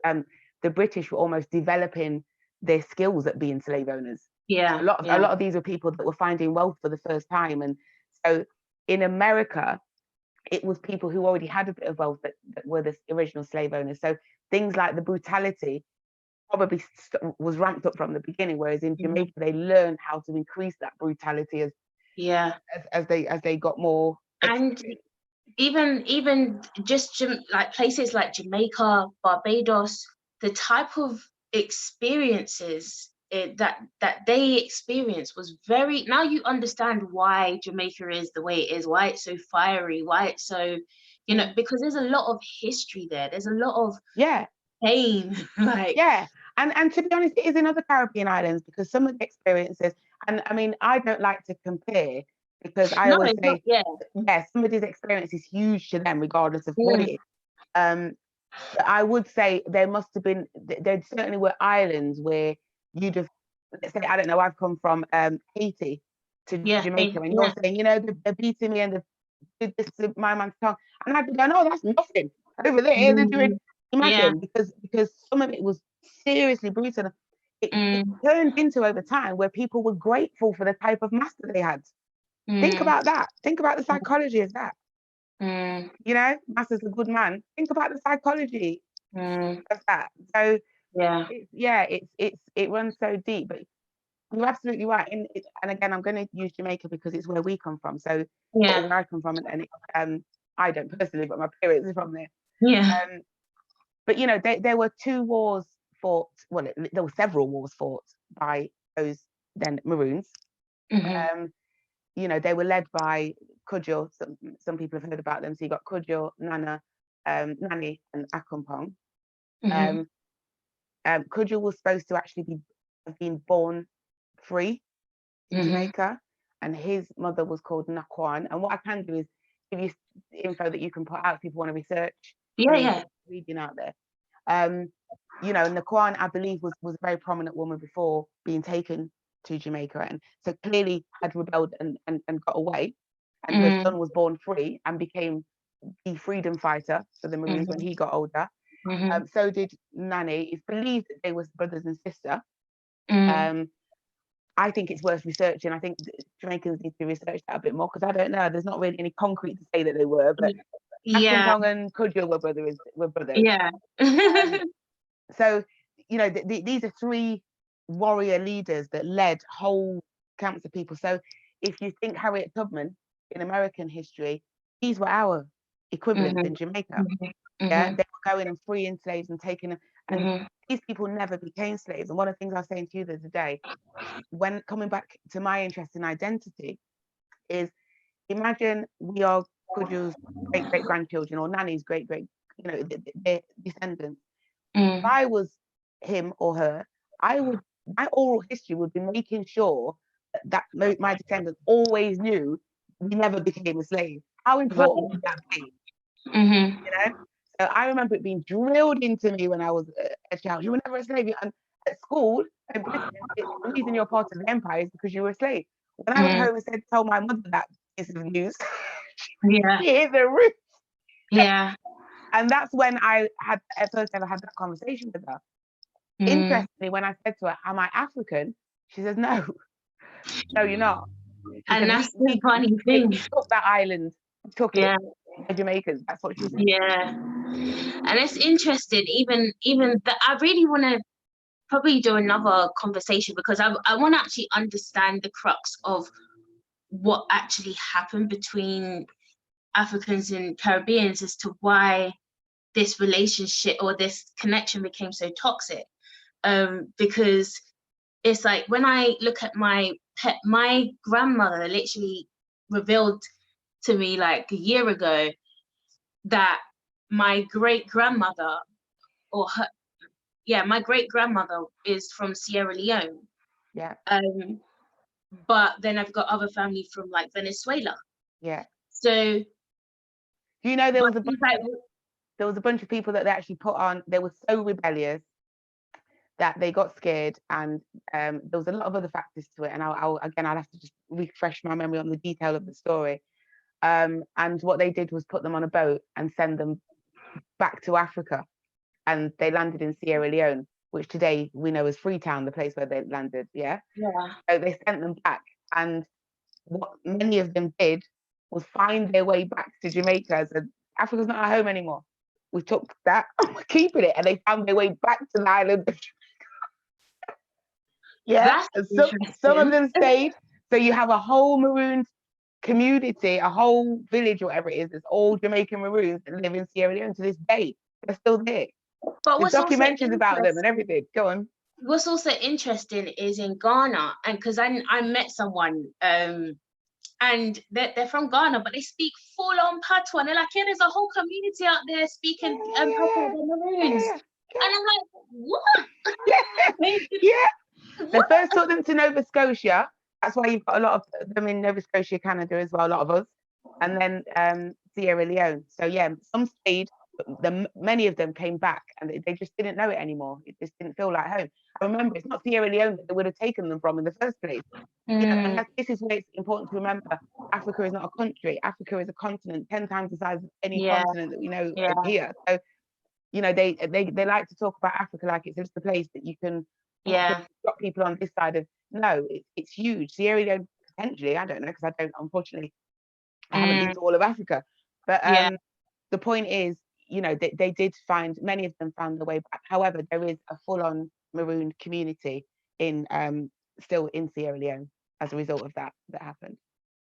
the British were almost developing their skills at being slave owners. Yeah. A lot of these were people that were finding wealth for the first time. And so in America, it was people who already had a bit of wealth that were the original slave owners. So things like the brutality probably was ramped up from the beginning, whereas in Jamaica, they learned how to increase that brutality as they got more experience. And even just like places like Jamaica, Barbados, the type of experiences that they experienced was very, now you understand why Jamaica is the way it is, why it's so fiery, why it's so, because there's a lot of history there, there's a lot of pain. And to be honest, it is in other Caribbean islands, because some of the experiences, and I mean, I don't like to compare, because I always say, somebody's experience is huge to them, regardless of what it is. But I would say there certainly were islands where you'd have, let's say, I don't know, I've come from Haiti to Jamaica, and you're saying, they're beating me and they did this to my man's tongue, and I'd be going, oh, that's nothing over there. They're doing, imagine, because some of it was seriously brutal. It turned into, over time, where people were grateful for the type of master they had. Think about that. Think about the psychology of that. Master's a good man. Think about the psychology of that. So it runs so deep. But you're absolutely right. And again, I'm going to use Jamaica because it's where we come from. So where I come from, and I don't personally, but my parents are from there. But there were 2 wars fought. Well, there were several wars fought by those then Maroons. They were led by Kujur. Some people have heard about them. So you got Kujur, Nana, Nani, and Akumpong. Kudjil was supposed to actually have been born free in Jamaica, and his mother was called Nakwan. And what I can do is give you info that you can put out if people want to research. Reading out there. You know, Nakwan, I believe, was a very prominent woman before being taken to Jamaica, and so clearly had rebelled and got away. And her son was born free and became the freedom fighter for the Maroons when he got older. So did Nani. It's believed that they were brothers and sister. I think it's worth researching. I think Jamaicans need to research that a bit more, because I don't know. There's not really any concrete to say that they were, but Akinpong and Kudjil were brothers. Yeah. So, you know, these are three warrior leaders that led whole camps of people. So if you think Harriet Tubman in American history, these were our equivalents in Jamaica. Yeah, they were going and freeing slaves and taking them. And these people never became slaves. And one of the things I was saying to you the other day, when coming back to my interest in identity, is imagine we are Kudjil's great-great-grandchildren or Nani's great-great, you know, their descendants. If I was him or her, my oral history would be making sure that my descendants always knew we never became a slave. How important would that be? You know? So I remember it being drilled into me when I was a child. You were never a slave. And at school, in Britain, the reason you're part of the empire is because you were a slave. When I went home and told my mother that piece of news, she hit the roof. Yeah. And that's when I had first ever had that conversation with her. Interestingly, when I said to her, "Am I African?" She says, "No, no, you're not." She and said, that's the funny thing. We took that island, took it. The Jamaicans. That's what she said. Yeah, and it's interesting. Even that, I really want to probably do another conversation, because I want to actually understand the crux of what actually happened between Africans and Caribbeans as to why this relationship or this connection became so toxic. Because it's like, when I look at my grandmother literally revealed to me like a year ago that my great-grandmother my great-grandmother is from Sierra Leone. Yeah. But then I've got other family from like Venezuela. Yeah. So do you know there was a bunch of people that they actually put on, they were so rebellious that they got scared, and there was a lot of other factors to it, and I'll have to just refresh my memory on the detail of the story. And what they did was put them on a boat and send them back to Africa, and they landed in Sierra Leone, which today we know as Freetown, the place where they landed. So they sent them back, and what many of them did was find their way back to Jamaica and said, "Africa's not our home anymore. We took that and we're keeping it." And they found their way back to the island. Some of them stayed. So you have a whole Maroon community, a whole village, or whatever it is, that's all Jamaican Maroons that live in Sierra Leone to this day. They're still there. But there's documentaries about them and everything. Go on. What's also interesting is in Ghana, and because I met someone, and they're from Ghana, but they speak full-on Patois, and they're like, there's a whole community out there speaking Patois, the Maroons. And I'm like, what? They first took them to Nova Scotia. That's why you've got a lot of them in Nova Scotia, Canada as well, a lot of us. And then Sierra Leone. So some stayed, but many of them came back, and they just didn't know it anymore. It just didn't feel like home. I remember, it's not Sierra Leone that they would have taken them from in the first place. You know, and this is where it's important to remember, Africa is not a country. Africa is a continent, 10 times the size of any continent that we know here. So, you know, they like to talk about Africa like it's just a place that you can drop people on this side of. No, it's huge. Sierra Leone, potentially, I don't know, because unfortunately, I haven't been to all of Africa. But the point is, you know, they did find, many of them found their way back. However, there is a full-on Maroon community still in Sierra Leone as a result of that happened.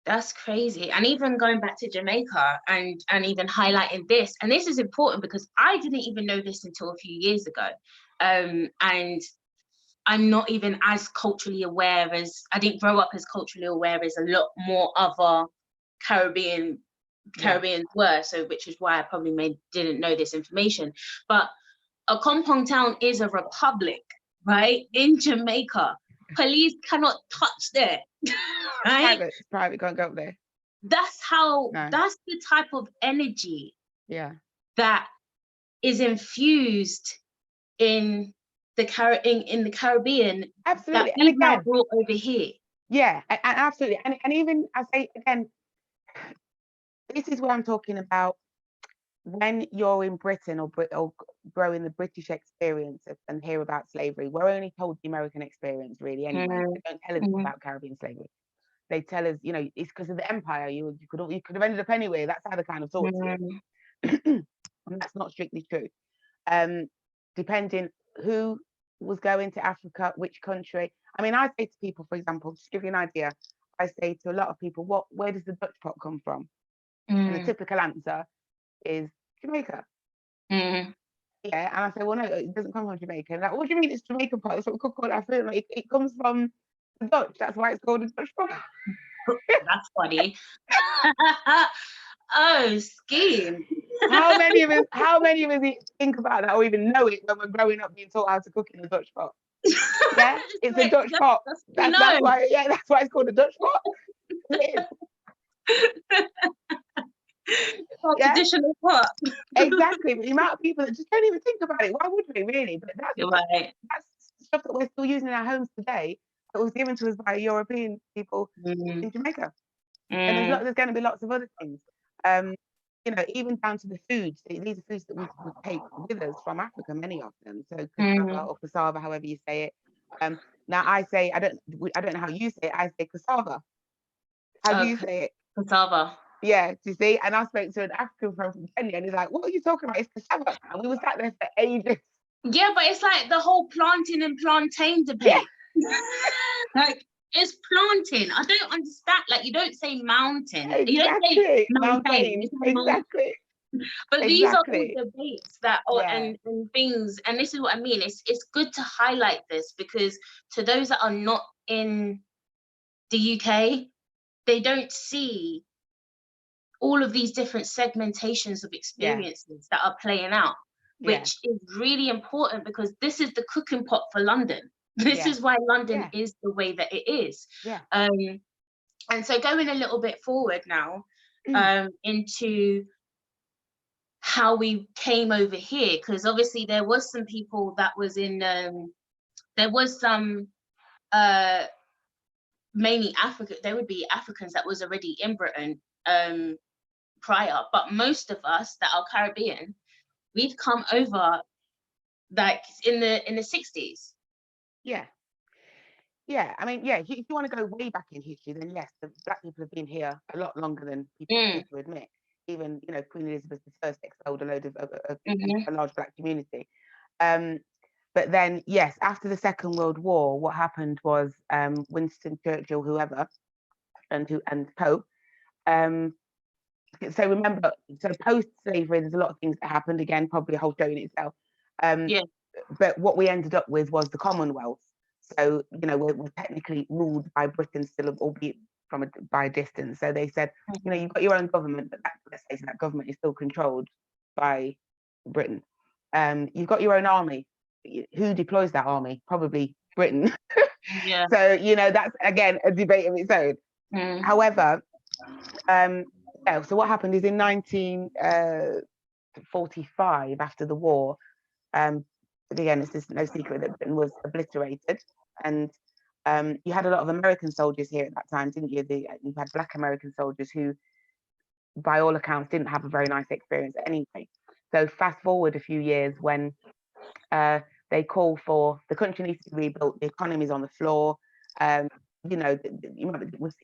That's crazy. And even going back to Jamaica and even highlighting this, and this is important because I didn't even know this until a few years ago. And I'm not even as culturally aware as, I didn't grow up as culturally aware as a lot more other Caribbeans were, so which is why I probably didn't know this information. But a compound town is a republic, right? In Jamaica, police cannot touch there, right? It's private, can't go up there. That's how, No. that's the type of energy Yeah. that is infused in the Caribbean. Absolutely. That And we've now again, brought over here. yeah, absolutely. And even I say again, this is where I'm talking about when you're in Britain or growing the British experience and hear about slavery. We're only told the American experience, really, anyway. They don't tell us about Caribbean slavery. They tell us, you know, it's because of the empire. You could have ended up anywhere. That's how they kind of talk to you. And that's not strictly true. Depending who was going to Africa, which country. I mean, I say to people, for example, just to give you an idea, I say to a lot of people, where does the Dutch pot come from? And the typical answer is Jamaica. Yeah, and I say, well, no, it doesn't come from Jamaica. And like, what do you mean it's Jamaican pot? It's what we call it. I feel like it comes from the Dutch. That's why it's called a Dutch pot. That's funny. Oh, scheme. How many of us think about that or even know it when we're growing up being taught how to cook in a Dutch pot? Yeah, it's a Dutch pot. That's why. Yeah, that's why it's called a Dutch pot. It is. Yeah? Traditional pot. Exactly. But the amount of people that just don't even think about it. Why would we really? But that's stuff that we're still using in our homes today that was given to us by European people in Jamaica. And there's going to be lots of other things. You know, even down to the foods. These are foods that we take with us from Africa, many of them. So cassava or cassava, however you say it. Now I say I don't know how you say it. I say cassava. How do you say it? Cassava. Yeah, do you see? And I spoke to an African friend from Kenya, and he's like, "What are you talking about? It's cassava." And we were sat there for ages. Yeah, but it's like the whole planting and plantain debate. Yeah. Like, it's planting. I don't understand. Like, you don't say mountain. Exactly. You don't say mountain. Exactly. But these are all debates that are and things, and this is what I mean. It's good to highlight this, because to those that are not in the UK, they don't see all of these different segmentations of experiences that are playing out, which is really important, because this is the cooking pot for London. This is why London is the way that it is. And so going a little bit forward now into how we came over here, because obviously there was some people that was in there was some mainly Africa, there would be Africans that was already in Britain prior, but most of us that are Caribbean, we've come over like in the 60s. Yeah, I mean, if you want to go way back in history, then yes, the Black people have been here a lot longer than people need to admit. Even, you know, Queen Elizabeth I expelled a load of a large Black community. But then, yes, after the Second World War, what happened was Winston Churchill, whoever, and Pope. So remember, post-slavery, there's a lot of things that happened. Again, probably a whole show in itself. But what we ended up with was the Commonwealth. So, you know, we're technically ruled by Britain still, albeit by a distance. So they said, you know, you've got your own government, but let's face it, that government is still controlled by Britain. You've got your own army. Who deploys that army? Probably Britain. So, you know, that's, again, a debate of its own. However, so what happened is in 1945, after the war, again, it's no secret that Britain was obliterated, and you had a lot of American soldiers here at that time, didn't you? You had Black American soldiers who, by all accounts, didn't have a very nice experience anyway. So fast forward a few years when they call for the country needs to be rebuilt, the economy's on the floor. You know, it's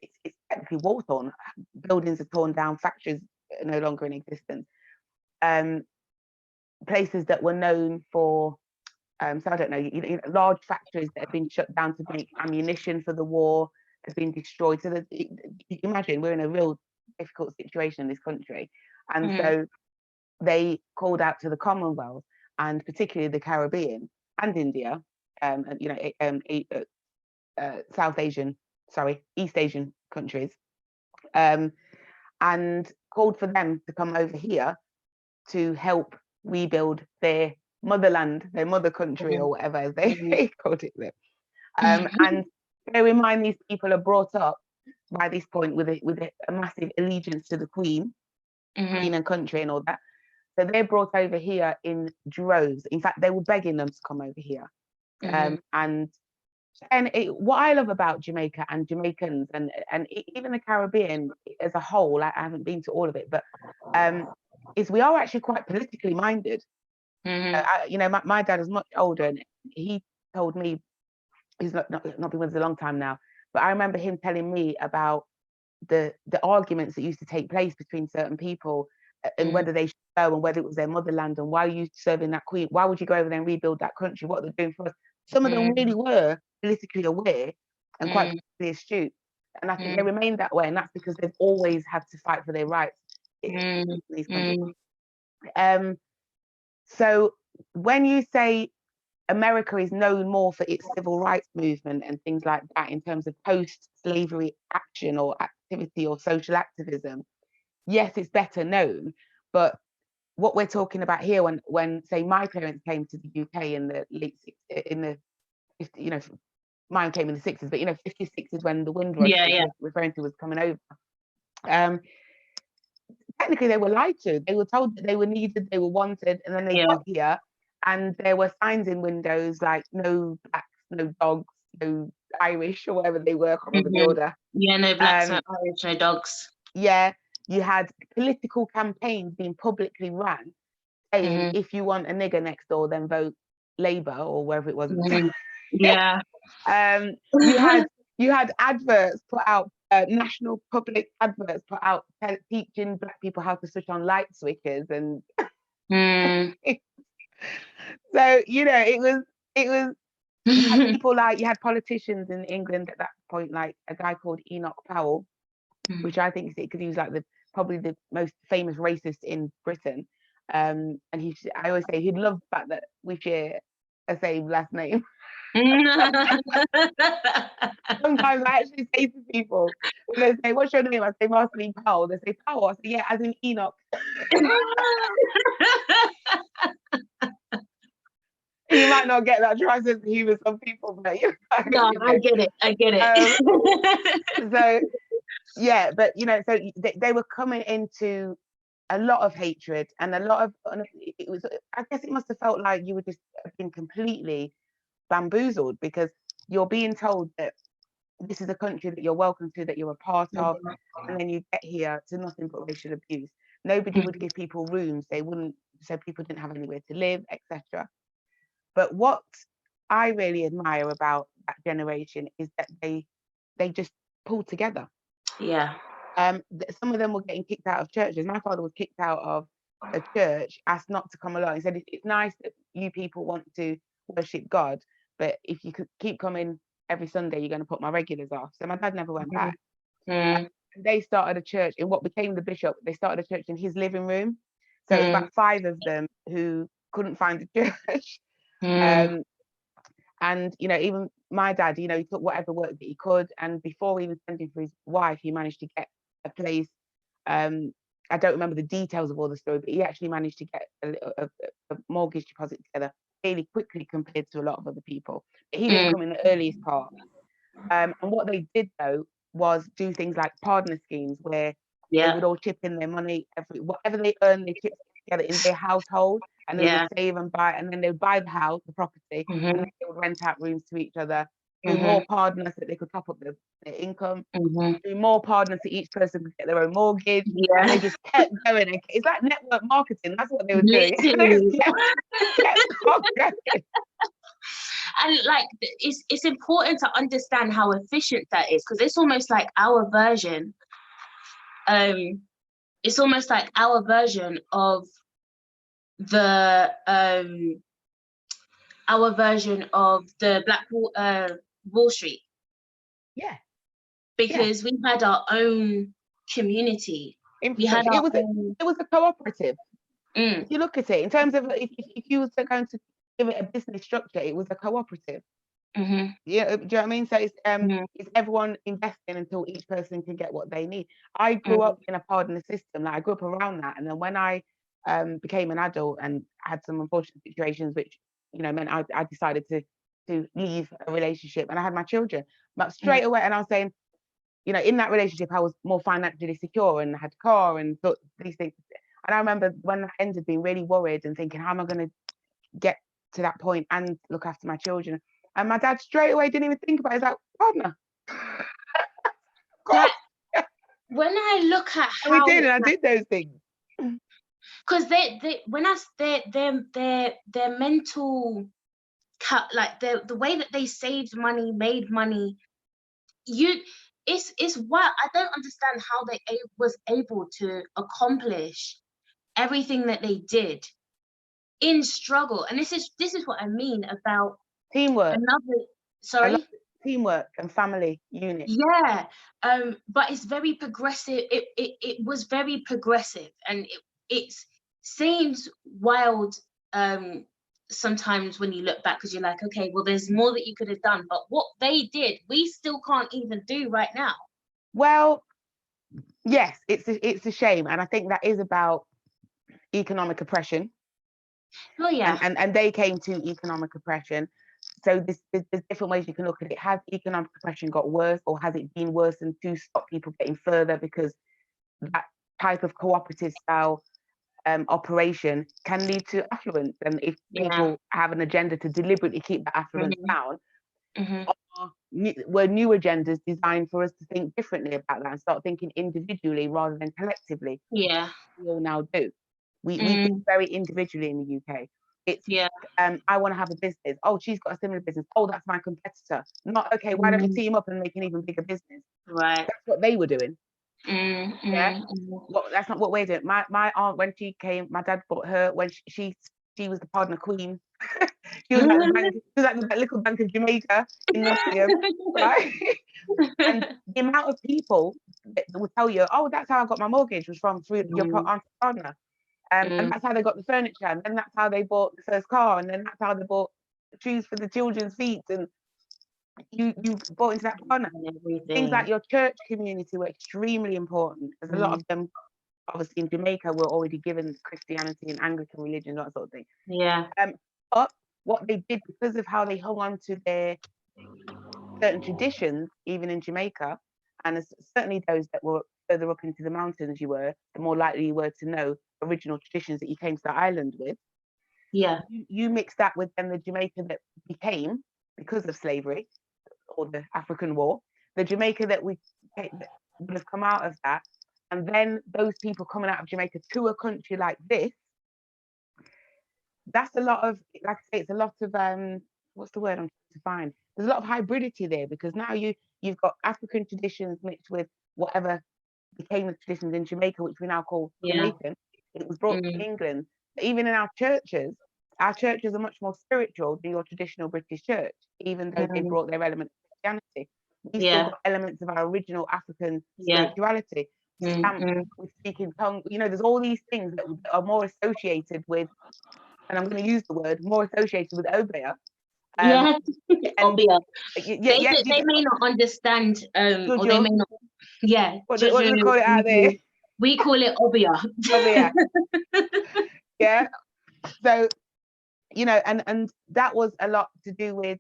technically war torn. Buildings are torn down, factories are no longer in existence. Places that were known for, so I don't know, large factories that have been shut down to make ammunition for the war have been destroyed. So imagine we're in a real difficult situation in this country, and so they called out to the Commonwealth, and particularly the Caribbean and India, you know, East Asian countries, and called for them to come over here to help rebuild their motherland, their mother country, or whatever as they called it. And bear in mind, these people are brought up by this point with a massive allegiance to the Queen and country and all that. So they're brought over here in droves. In fact, they were begging them to come over here. And what I love about Jamaica and Jamaicans and even the Caribbean as a whole, I haven't been to all of it, but is we are actually quite politically minded. My dad is much older, and he told me, he's not been with us a long time now, but I remember him telling me about the arguments that used to take place between certain people and whether they should go and whether it was their motherland and why are you serving that Queen? Why would you go over there and rebuild that country? What they're doing for us? Some of them really were politically aware and quite politically astute. And I think they remain that way, and that's because they've always had to fight for their rights in these countries. So when you say America is known more for its civil rights movement and things like that in terms of post-slavery action or activity or social activism, yes, it's better known. But what we're talking about here, when say my parents came to the UK in the mine came in the 60s, but 56 is when the Windrush referring to was coming over. Technically, they were lied to. They were told that they were needed, they were wanted, and then they got here, and there were signs in windows like no blacks, no dogs, no Irish, or whatever they were. I can't remember the order. Yeah, no blacks, no Irish, no dogs. Yeah, you had political campaigns being publicly ran, saying if you want a nigger next door, then vote Labour or wherever it was. Yeah. You had adverts put out. National public adverts put out teaching black people how to switch on light switches, and so it was you had people like, you had politicians in England at that point, like a guy called Enoch Powell, which I think is because he was like probably the most famous racist in Britain, and I always say he'd love the fact that we share a same last name. Sometimes I actually say to people, when they say, "What's your name?" I say Marceline Powell. They say Powell. I say, yeah, as in Enoch. You might not get that dry sense of humor, some people, but no, I get it. So yeah, but so they were coming into a lot of hatred and a lot of it was. I guess it must have felt like you were just being completely bamboozled, because you're being told that this is a country that you're welcome to, that you're a part of, and then you get here to nothing but racial abuse. Nobody would give people rooms. They wouldn't, so people didn't have anywhere to live, etc. But what I really admire about that generation is that they just pulled together. Yeah. Some of them were getting kicked out of churches. My father was kicked out of a church, asked not to come along. He said, it's nice that you people want to worship God, but if you could keep coming every Sunday, you're going to put my regulars off. So my dad never went back. They started a church in what became the bishop. They started a church in his living room. So it was about 5 of them who couldn't find a church. And even my dad, he took whatever work that he could, and before even sending for his wife, he managed to get a place. I don't remember the details of all the story, but he actually managed to get a mortgage deposit together fairly quickly compared to a lot of other people. But he didn't come in the earliest part. And what they did though was do things like partner schemes, where they would all chip in their money, whatever they earned, they chipped together in their household, and they would save and buy, and then they would buy the house, the property, and then they would rent out rooms to each other, do more partners so that they could top up their income, do more partners so each person could get their own mortgage, and they just kept going. It's like network marketing. That's what they were doing. kept going. And like it's important to understand how efficient that is, because it's almost like our version. It's almost like our version of the Black Wall Street. Yeah. Because we had our own community. It was a cooperative. If you look at it in terms of if you were going to give it a business structure, it was a cooperative. Yeah, do you know what I mean? So it's everyone investing until each person can get what they need. I grew up in a partner system. Like I grew up around that, and then when I became an adult and had some unfortunate situations, which, you know, meant I decided to leave a relationship, and I had my children. But straight away, and I was saying, you know, in that relationship, I was more financially secure and had a car and thought these things. And I remember when that ended, being really worried and thinking, how am I going to get to that point and look after my children? And my dad straight away didn't even think about it. He's like, partner. That when I look at And we how, did, and I did those things. because they when I their mental cut, like the way that they saved money, made money, it's what I don't understand how they was able to accomplish everything that they did in struggle. And this is what I mean about Teamwork. another. I Sorry. love teamwork and family unit. Yeah, but it's very progressive. It was very progressive, and it seems wild sometimes when you look back, because you're like, okay, well, there's more that you could have done, but what they did, we still can't even do right now. Well, yes, it's a shame, and I think that is about economic oppression. Oh yeah. And they came to economic oppression. So there's different ways you can look at it. Has economic oppression got worse, or has it been worse and to stop people getting further, because that type of cooperative style operation can lead to affluence, and if people have an agenda to deliberately keep that affluence down, were new agendas designed for us to think differently about that and start thinking individually rather than collectively. Yeah. We all now do. We think very individually in the UK. It's I want to have a business. Oh, she's got a similar business. Oh, that's my competitor. Not okay. Why don't we team up and make an even bigger business? Right. That's what they were doing. Yeah. Well, that's not what we're doing. My aunt, when she came, my dad bought her when she was the partner queen. She was like the bank, she was like the little Bank of Jamaica in Nottingham, right? And the amount of people that will tell you, oh, that's how I got my mortgage, was from through your aunt's partner. And that's how they got the furniture, and then that's how they bought the first car, and then that's how they bought shoes for the children's feet, and you bought into that partner. Things like your church community were extremely important, because a lot of them, obviously in Jamaica, were already given Christianity and Anglican religion, that sort of thing. Yeah. But what they did, because of how they hung on to their certain traditions, even in Jamaica, and certainly those that were further up into the mountains you were, the more likely you were to know original traditions that you came to the island with. Yeah. You mix that with then the Jamaica that became, because of slavery or the African War, the Jamaica that would have come out of that, and then those people coming out of Jamaica to a country like this, that's a lot of, like I say, it's a lot of what's the word I'm trying to find? There's a lot of hybridity there, because now you've got African traditions mixed with whatever became the traditions in Jamaica, which we now call Jamaican. It was brought from England. But even in our churches are much more spiritual than your traditional British church, even though they brought their element of Christianity. We still got elements of our original African spirituality. We speak in tongue. You know, there's all these things that are more associated with, and I'm going to use the word, more associated with Obeah. Obia. They may not understand, or they may not. Yeah. What do they call it out there? We call it Obia. Obia. Yeah. So, you know, and that was a lot to do with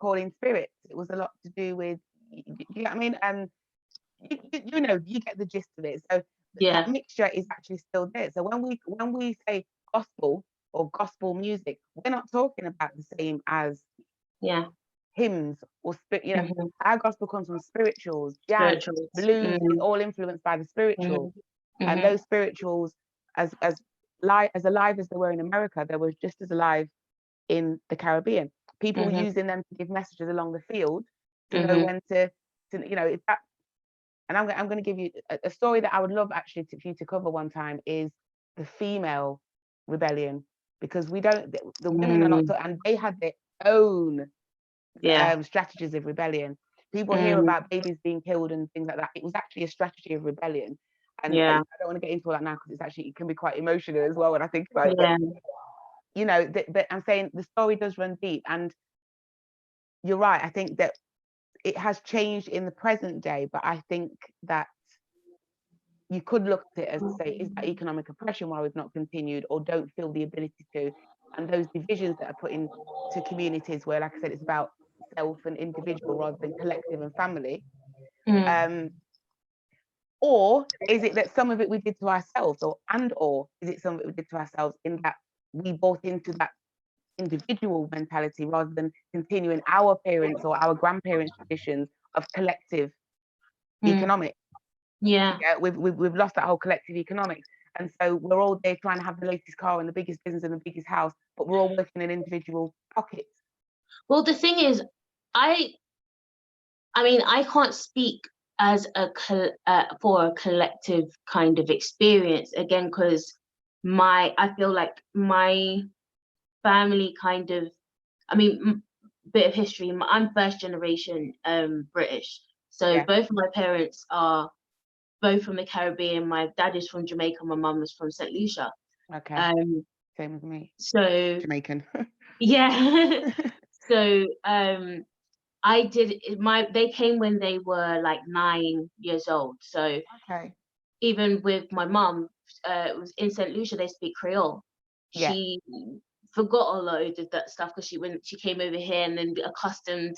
calling spirits. It was a lot to do with, you know what I mean? You know, you get the gist of it. So that mixture is actually still there. So when we say gospel or gospel music, we're not talking about the same as hymns or you know, our gospel comes from spirituals, jazz, blues is all influenced by the spirituals. And those spirituals, as alive as they were in America, they were just as alive in the Caribbean. People were using them to give messages along the field to know when to you know, if that. And I'm going to give you a story that I would love actually for you to cover one time, is the female rebellion, because we don't, the women are not, and they had their own strategies of rebellion. People hear about babies being killed and things like that. It was actually a strategy of rebellion. And I don't want to get into all that now, because it can be quite emotional as well when I think about it. But, you know, but I'm saying the story does run deep, and you're right. I think that it has changed in the present day, but I think that you could look at it as to say, is that economic oppression why we've not continued, or don't feel the ability to? And those divisions that are put into communities where, like I said, it's about self and individual rather than collective and family. Or is it that some of it we did to ourselves, or is it some of it we did to ourselves in that we bought into that individual mentality rather than continuing our parents' or our grandparents' traditions of collective economics? Yeah. We've lost that whole collective economics. And so we're all there trying to have the latest car and the biggest business and the biggest house, but we're all working in individual pockets. Well, the thing is, I mean, I can't speak as for a collective kind of experience again, because I feel like my family kind of, I mean, bit of history. I'm first generation British, so both of my parents are both from the Caribbean. My dad is from Jamaica, my mum is from St. Lucia. Okay. Same as me. So Jamaican. Yeah. So they came when they were like 9 years old. So even with my mum, it was in St. Lucia, they speak Creole. Yeah. She forgot a load of that stuff because she came over here and then accustomed,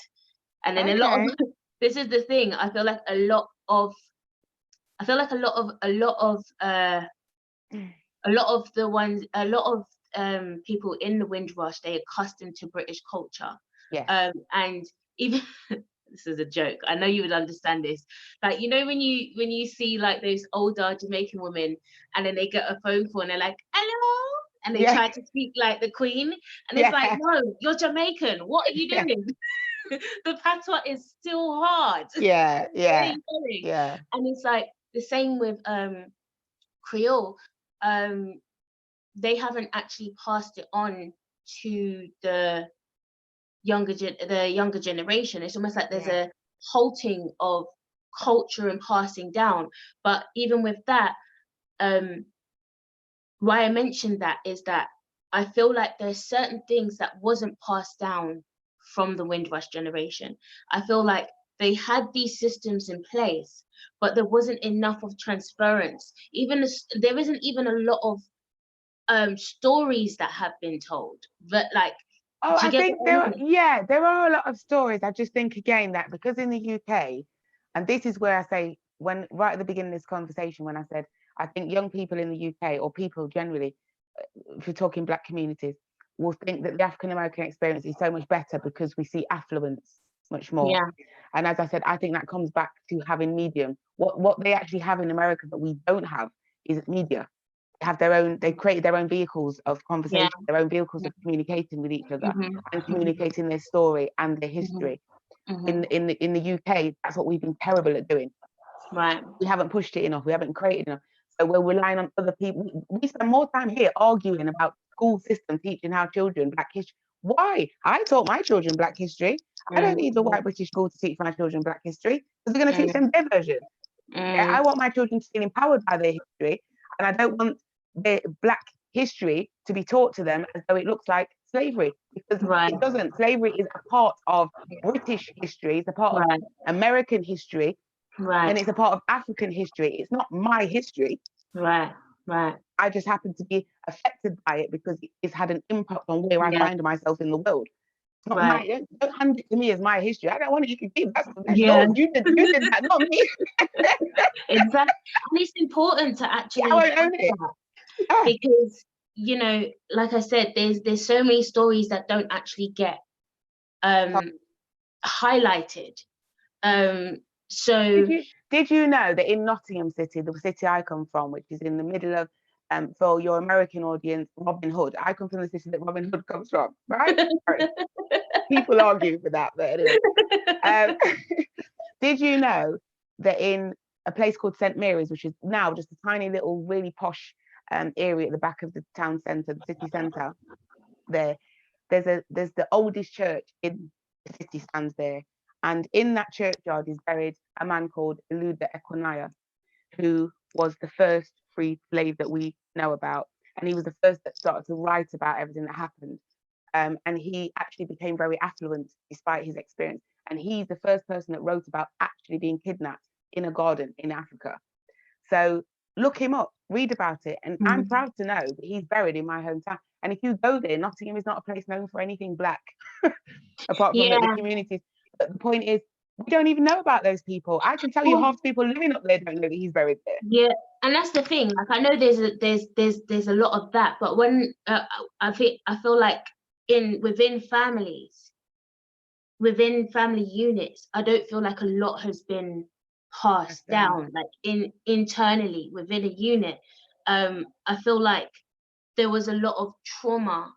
and then a lot of this is the thing. I feel like a lot of people in the Windrush, they accustomed to British culture. Yeah. And even this is a joke, I know you would understand this, like, you know, when you see like those older Jamaican women and then they get a phone call and they're like, hello, and they try to speak like the Queen, and it's like, no, you're Jamaican, what are you doing? The patois is still hard. Yeah. And it's like the same with Creole. They haven't actually passed it on to the younger generation. It's almost like there's a halting of culture and passing down. But even with that, why I mentioned that is that I feel like there's certain things that wasn't passed down from the Windrush generation. I feel like they had these systems in place, but there wasn't enough of transference. There isn't even a lot of stories that have been told. But like, I think there are a lot of stories. I just think again that because in the UK, and this is where I say, when right at the beginning of this conversation, when I said I think young people in the UK, or people generally, if you're talking Black communities, will think that the African American experience is so much better because we see affluence much more. And as I said, I think that comes back to having medium. What they actually have in America that we don't have is media. They created their own vehicles of conversation, their own vehicles of communicating with each other and communicating their story and their history. In the UK, that's what we've been terrible at doing. Right. We haven't pushed it enough. We haven't created enough. So we're relying on other people. We spend more time here arguing about school system teaching our children Black history. Why? I taught my children Black history. I don't need the white British school to teach my children Black history, because they're going to teach them their version. I want my children to feel empowered by their history, and I don't want their Black history to be taught to them as though it looks like slavery, because it doesn't. Slavery is a part of British history, it's a part of American history, and it's a part of African history. It's not my history. Right. I just happen to be affected by it because it's had an impact on where I find myself in the world. It's not my, don't hand it to me as my history. I don't want it, you can keep that. No, you did that, not me. Exactly. And it's important to actually I won't own it. Because, you know, like I said, there's so many stories that don't actually get highlighted. So did you know that in Nottingham City, the city I come from, which is in the middle of, for your American audience, Robin Hood. I come from the city that Robin Hood comes from, right? People argue for that, but anyway. Did you know that in a place called St. Mary's, which is now just a tiny little, really posh area at the back of the town centre, the city centre, there's the oldest church in the city stands there. And in that churchyard is buried a man called Eluda Equinaya, who was the first free slave that we know about. And he was the first that started to write about everything that happened. And he actually became very affluent despite his experience. And he's the first person that wrote about actually being kidnapped in a garden in Africa. So look him up, read about it. And I'm proud to know that he's buried in my hometown. And if you go there, Nottingham is not a place known for anything black, apart from the Yeah, communities. But the point is, we don't even know about those people. I can tell you well, half the people living up there don't know that he's buried there. yeah, and that's the thing. Like, I know there's a lot of that, but when I feel like within families, within family units, I don't feel like a lot has been passed down, like internally within a unit. I feel like there was a lot of trauma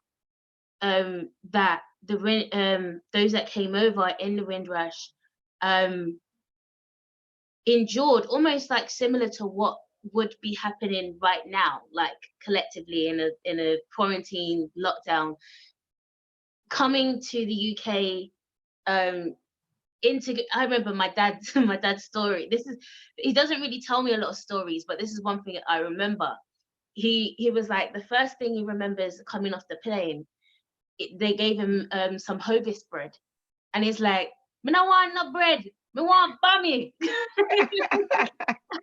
that those that came over in the Windrush endured, almost like similar to what would be happening right now, like collectively in a quarantine lockdown, coming to the UK. I remember my dad's story. He doesn't really tell me a lot of stories, but this is one thing I remember. He was like, the first thing he remembers coming off the plane, they gave him some Hovis bread, and he's like, "Me no want no bread, me want bammy."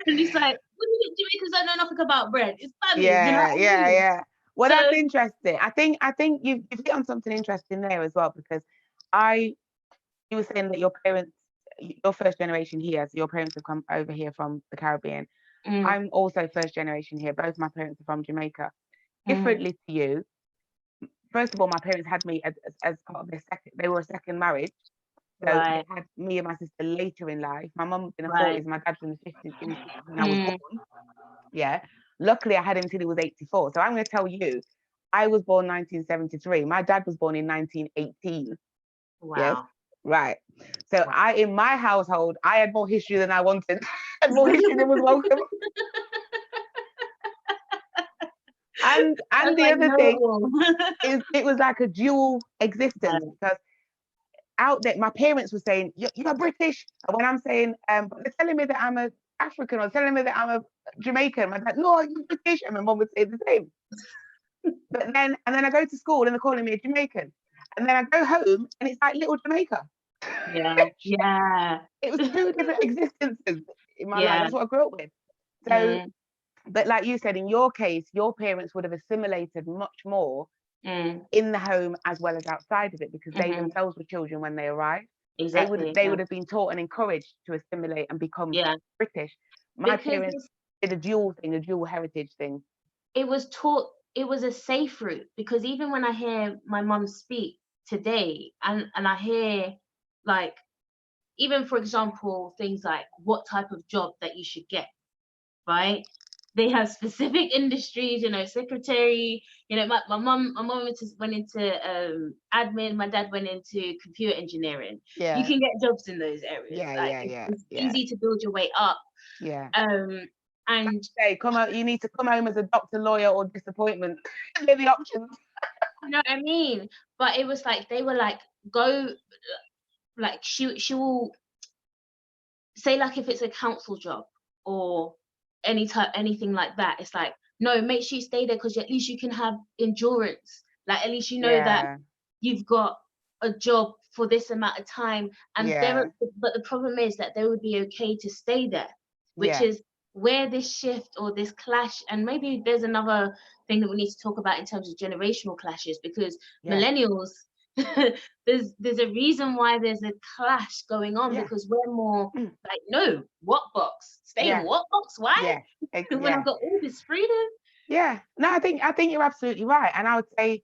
And he's like, "What do you Jamaicans don't know nothing about bread? It's bammy." Yeah, you know what I mean? yeah. Well, So, that's interesting. I think you've hit on something interesting there as well, because you were saying that your parents, your first generation here, so your parents have come over here from the Caribbean. I'm also first generation here. Both my parents are from Jamaica. Differently to you, first of all, my parents had me as part of their they were a second marriage. So right, they had me and my sister later in life. My mum was in her right. 40s, my dad was in his 50s when I was born. Yeah. Luckily, I had him till he was 84. So I'm going to tell you, I was born 1973. My dad was born in 1918. Yes. Wow. Right. So Wow. in my household, I had more history than I wanted. I had more history than was welcome. And That's the like other thing normal. is, it was like a dual existence, because out there, my parents were saying, "You're British," and when I'm saying, but they're telling me that I'm a African, or telling me that I'm a Jamaican, my dad, "No, you're British," and my mom would say the same. But then I go to school and they're calling me a Jamaican, and then I go home and it's like little Jamaica. Yeah. It was two different existences in my life. Yeah. That's what I grew up with. So, but like you said, in your case, your parents would have assimilated much more in the home as well as outside of it, because they themselves were children when they arrived. Exactly. They would have been taught and encouraged to assimilate and become British. My Because parents did a dual thing, a dual heritage thing. it was taught, it was a safe route, because even when I hear my mum speak today, and I hear, like, even for example, things like what type of job that you should get, right? They have specific industries, secretary, my mom went into admin, my dad went into computer engineering. You can get jobs in those areas. Like, it's easy to build your way up. Yeah. And say, come out, you need to come home as a doctor, lawyer, or disappointment. They're the options. you know what I mean? But it was like, they were like, go, like, she will say, like, if it's a council job or anything like that, it's like, no, make sure you stay there, because at least you can have endurance. Like, at least you know that you've got a job for this amount of time. And but the problem is that they would be okay to stay there, which is where this shift or this clash, and maybe there's another thing that we need to talk about in terms of generational clashes, because millennials, there's a reason why there's a clash going on, because we're more like, no, what box? Stay in what box? Why? When I've got all this freedom. Yeah. No, I think you're absolutely right. And I would say,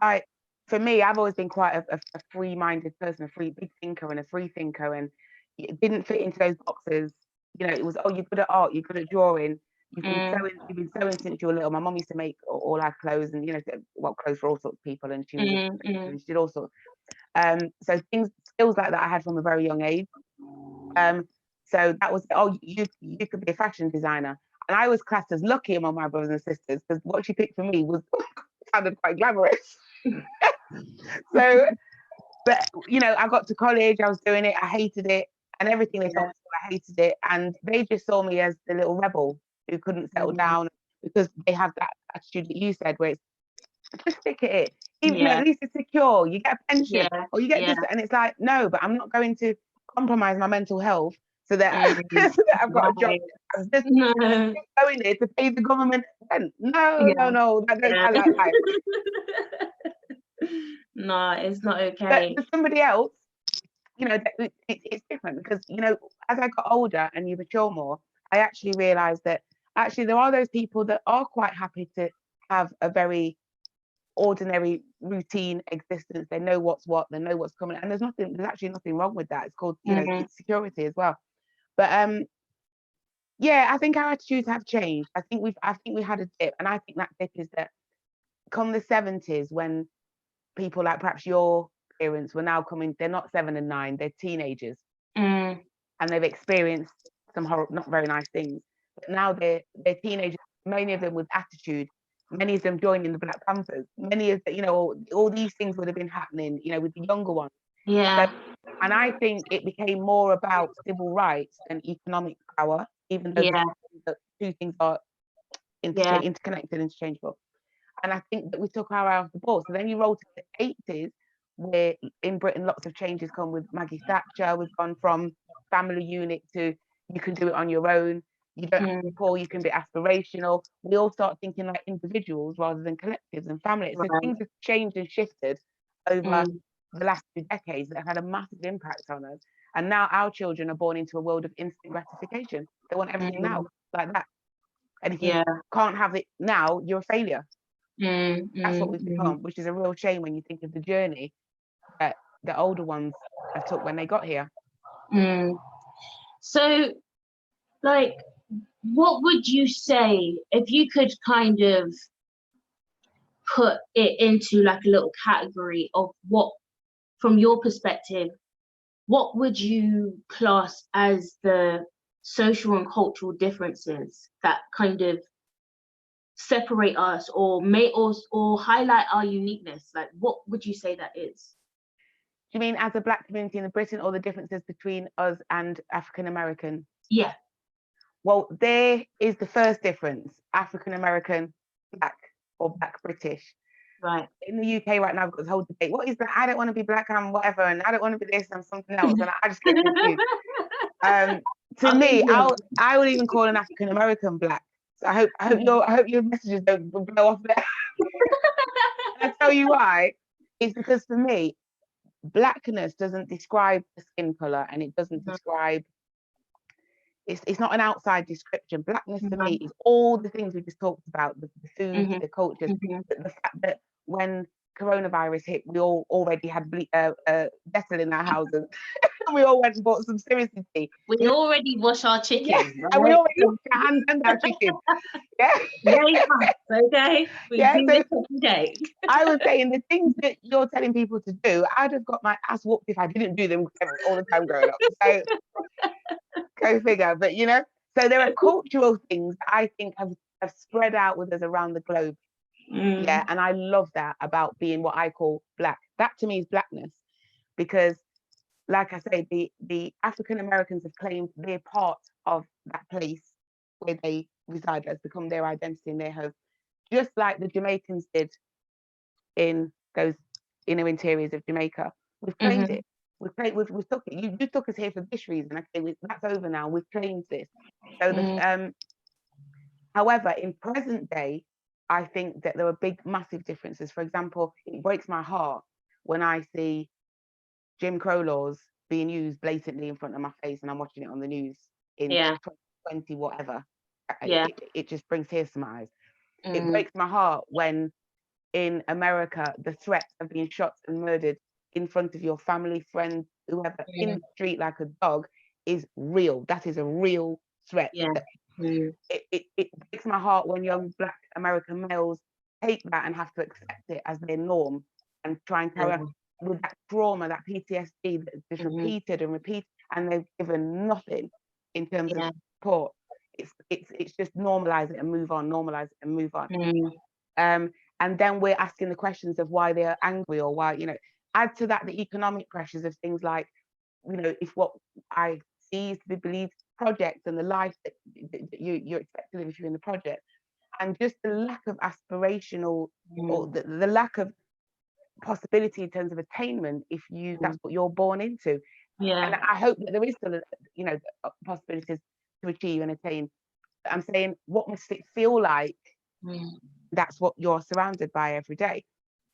like, for me, I've always been quite a free-minded person, a big thinker and a free thinker, and it didn't fit into those boxes. It was, oh, you're good at art, you're good at drawing, you've been sewing since you were little. My mom used to make all our clothes, and clothes for all sorts of people, and she was and she did all sorts. So skills like that I had from a very young age. So that was, oh, you could be a fashion designer, and I was classed as lucky among my brothers and sisters, because what she picked for me was sounded quite glamorous. So, but I got to college, I was doing it, I hated it, and everything they told me, I hated it, and they just saw me as the little rebel who couldn't settle down, because they have that attitude that you said, where it's just stick at it, even at least it's secure, you get a pension, or you get this, and it's like, no, but I'm not going to compromise my mental health so that, so that I've got a job. Right. I'm just No. going there to pay the government rent. No, Yeah. no, that don't Yeah. sound like life. No, it's not But okay. for somebody else, you know, it's different because, you know, as I got older and you mature more, I actually realized that actually there are those people that are quite happy to have a very ordinary routine existence. They know what's what, they know what's coming, and there's actually nothing wrong with that. It's called, you know, it's security as well. But yeah, I think our attitudes have changed. I think we had a dip, and I think that dip is that come the 70s, when people like perhaps your parents were now coming, they're not 7 and 9, they're teenagers, and they've experienced some not very nice things, but now they're teenagers, many of them with attitude, many of them joining the Black Panthers, many of the, you know, all these things would have been happening, you know, with the younger ones. Yeah. So, and I think it became more about civil rights than economic power, even though the two things are interconnected, interchangeable. And I think that we took our eye off the ball. So then you roll to the 80s, where in Britain lots of changes come with Maggie Thatcher. We've gone from family unit to you can do it on your own. You don't have to call, you can be aspirational. We all start thinking like individuals rather than collectives and families. So things have changed and shifted over the last 2 decades that have had a massive impact on us. And now our children are born into a world of instant gratification. They want everything now, like that. And if you can't have it now, you're a failure. That's what we've become, which is a real shame when you think of the journey that the older ones have took when they got here. So, like, what would you say if you could kind of put it into like a little category of what, from your perspective, what would you class as the social and cultural differences that kind of separate us or highlight our uniqueness? Like, what would you say that is? Do you mean as a Black community in Britain, or the differences between us and African American? Yeah. Well, there is the first difference: African American, Black, or Black British. Right. In the UK right now, I've got this whole debate. What is that? I don't want to be Black, I'm whatever, and I don't want to be this, I'm something else, and I just get confused. To me, I would even call an African American Black. So I hope your messages don't blow off there. And I tell you why. It's because for me, Blackness doesn't describe the skin color, and it doesn't describe. It's not an outside description. Blackness for me is all the things we just talked about: the food, the cultures, the fact that when coronavirus hit, we all already had Dettol in our houses. We all went and bought some Seriously tea. We already wash our chicken. Yeah, right? And we already wash our hands and our chicken. Yeah. Okay. We do this every day. I was saying the things that you're telling people to do, I'd have got my ass whooped if I didn't do them all the time growing up. So go figure. But you know, so there are cultural things that I think have spread out with us around the globe. Yeah, and I love that about being what I call Black. That to me is Blackness, because like I say, the African Americans have claimed they're part of that place where they reside, has become their identity and their home, just like the Jamaicans did in those inner interiors of Jamaica. We've claimed it. We've took it. You took us here for this reason. Okay, that's over now. We've claimed this. So, however, in present day, I think that there are big, massive differences. For example, it breaks my heart when I see Jim Crow laws being used blatantly in front of my face, and I'm watching it on the news in 2020, whatever. It just brings tears to my eyes. It breaks my heart when in America the threats of being shot and murdered in front of your family, friends, whoever, in the street like a dog is real. That is a real threat. It breaks my heart when young Black American males take that and have to accept it as their norm and try and carry on with that trauma, that PTSD that's just repeated and repeated, and they've given nothing in terms of support. It's just normalize it and move on, normalize it and move on. And then we're asking the questions of why they're angry, or why, you know, add to that the economic pressures of things like, you know, if what I see is to be believed, projects and the life that you're expected if you're in the project, and just the lack of aspirational or the lack of possibility in terms of attainment if that's what you're born into. Yeah. And I hope that there is still, possibilities to achieve and attain. But I'm saying, what must it feel like? That's what you're surrounded by every day.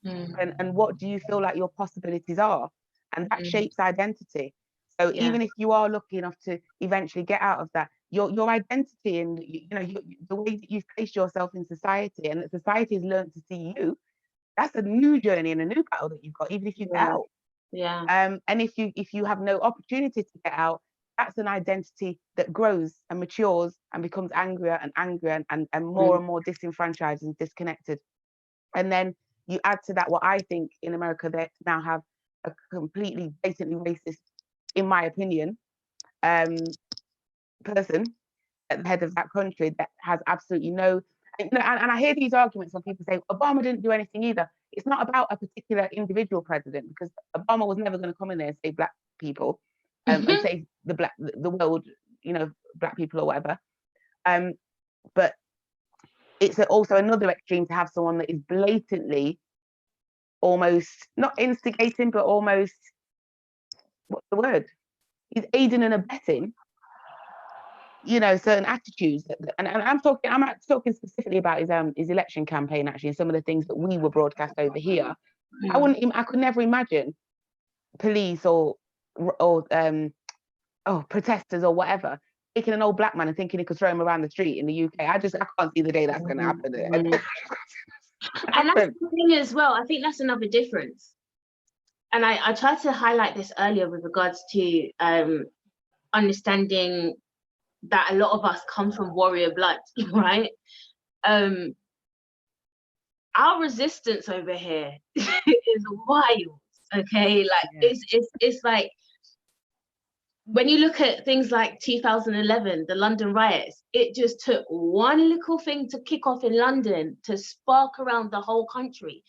And what do you feel like your possibilities are? And that shapes identity. So even if you are lucky enough to eventually get out of that, your identity and the way that you've placed yourself in society, and that society has learned to see you, that's a new journey and a new battle that you've got, even if you get out. And if you have no opportunity to get out, that's an identity that grows and matures and becomes angrier and angrier and more disenfranchised and disconnected. And then you add to that what I think in America they now have a completely blatantly racist, in my opinion, person at the head of that country that has absolutely no. And I hear these arguments when people say Obama didn't do anything either. It's not about a particular individual president, because Obama was never going to come in there and save black people and save the world, black people or whatever. But it's also another extreme to have someone that is blatantly almost not instigating, but almost, what's the word? He's aiding and abetting, certain attitudes. And I'm talking specifically about his election campaign, actually, and some of the things that we were broadcast over here. I could never imagine police or protesters or whatever taking an old black man and thinking he could throw him around the street in the UK. I can't see the day that's going to happen. And that's the thing as well. I think that's another difference. And I tried to highlight this earlier with regards to understanding that a lot of us come from warrior blood, right? Our resistance over here is wild, okay? Like it's like, when you look at things like 2011, the London riots, it just took one little thing to kick off in London to spark around the whole country.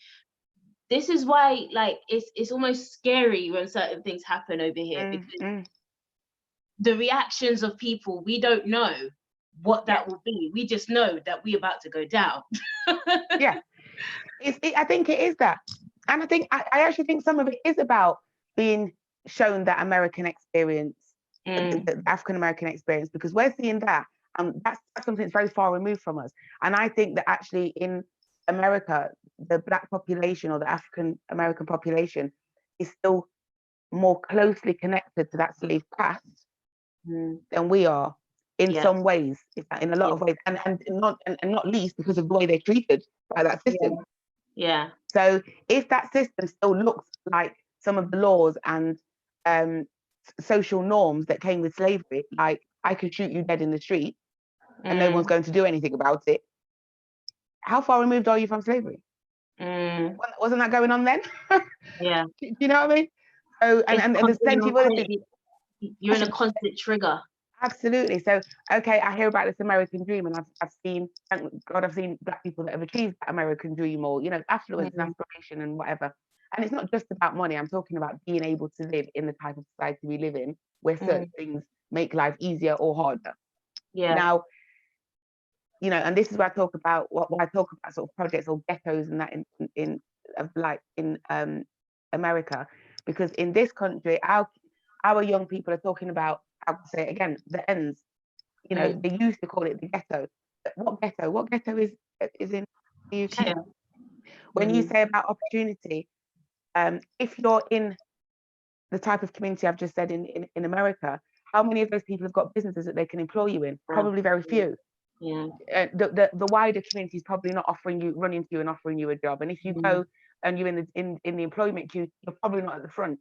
This is why, like, it's almost scary when certain things happen over here, because the reactions of people, we don't know what that will be. We just know that we're about to go down. I think it is that. And I actually think some of it is about being shown that American experience, the African American experience, because we're seeing that, and that's something that's very far removed from us. And I think that actually in America, the black population or the African American population is still more closely connected to that slave past than we are in some ways, in a lot of ways, and not least because of the way they're treated by that system. So if that system still looks like some of the laws and social norms that came with slavery, like I could shoot you dead in the street and no one's going to do anything about it, how far removed are you from slavery? Wasn't that going on then? Do you know what I mean? So and there's plenty of other things. You're in a constant trigger. Absolutely. So okay, I hear about this American dream, and I've seen, thank God, I've seen black people that have achieved that American dream, or affluence and aspiration and whatever. And it's not just about money. I'm talking about being able to live in the type of society we live in, where certain things make life easier or harder. Now, and this is where I talk about what I talk about, sort of projects or ghettos and that in America, because in this country, our young people are talking about, I would say again, the ends. They used to call it the ghetto. What ghetto? What ghetto is in the UK? When you say about opportunity, if you're in the type of community I've just said in America, how many of those people have got businesses that they can employ you in? Probably very few. The wider community is probably not running to you and offering you a job. And if you go and you're in the employment queue, you're probably not at the front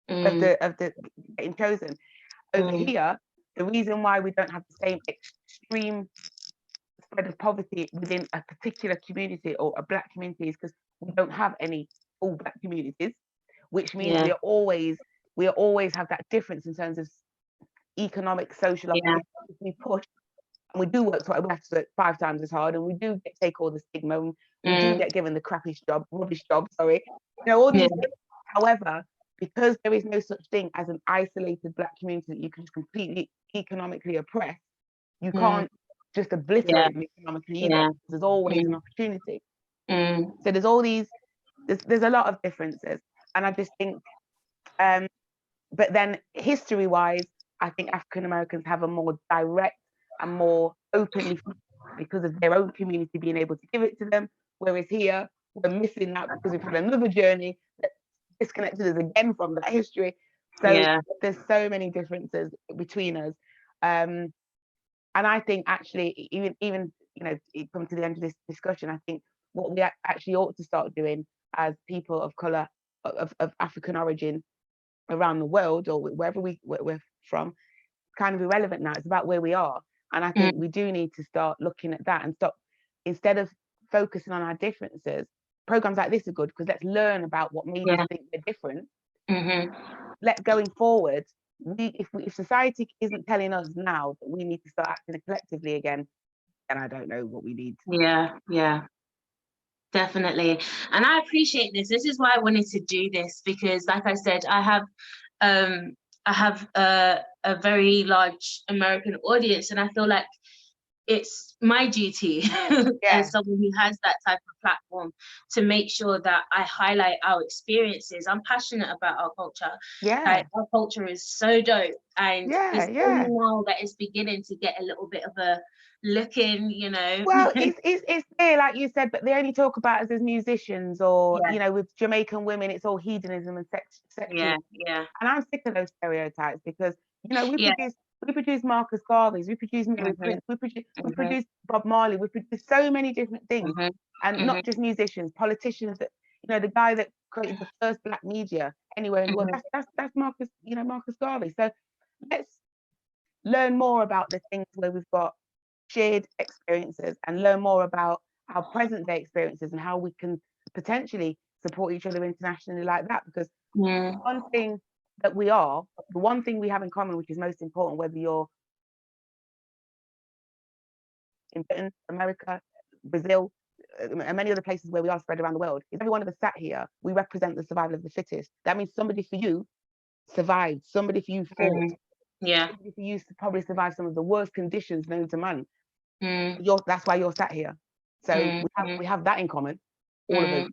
of the getting chosen. Over here, the reason why we don't have the same extreme spread of poverty within a particular community or a black community is because we don't have any all black communities, which means we always have that difference in terms of economic, social opportunities. We push and we do work, so we have to work 5 times as hard, and we do take all the stigma, and we do get given the rubbish job, all these things. However, because there is no such thing as an isolated black community that you can just completely economically oppress, you can't just obliterate them economically either. There's always an opportunity. So there's a lot of differences, and I just think but then history-wise, I think African Americans have a more direct and more openly, because of their own community being able to give it to them. Whereas here, we're missing that because we've had another journey that disconnected us again from that history. So there's so many differences between us. And I think actually, even come to the end of this discussion, I think what we actually ought to start doing as people of colour, of African origin around the world, or wherever we're from, kind of irrelevant now. It's about where we are. And I think we do need to start looking at that and stop, instead of focusing on our differences. Programs like this are good because let's learn about what made us think we're different. Let going forward, if society isn't telling us now that we need to start acting collectively again, then I don't know what we need. Yeah, definitely. And I appreciate this. This is why I wanted to do this, because like I said, I have a very large American audience, and I feel like it's my duty as someone who has that type of platform to make sure that I highlight our experiences. I'm passionate about our culture. Like, our culture is so dope, and it's only now that it's beginning to get a little bit of a look in, Well, it's there, like you said, but they only talk about us as musicians, or with Jamaican women, it's all hedonism and sexual. And I'm sick of those stereotypes, because we produce Marcus Garveys, we produce Mary Prince, we produce Bob Marley, we produce so many different things, and not just musicians, politicians. That the guy that created the first black media anywhere in the world, that's Marcus, Marcus Garvey. So let's learn more about the things where we've got shared experiences, and learn more about our present day experiences and how we can potentially support each other internationally like that. Because one thing that the one thing we have in common, which is most important, whether you're in Britain, America, Brazil, and many other places where we are spread around the world, is every one of us sat here, we represent the survival of the fittest. That means somebody for you survived, somebody for you fought. Somebody for you probably survived some of the worst conditions known to man. That's why you're sat here. So we have that in common, all of us.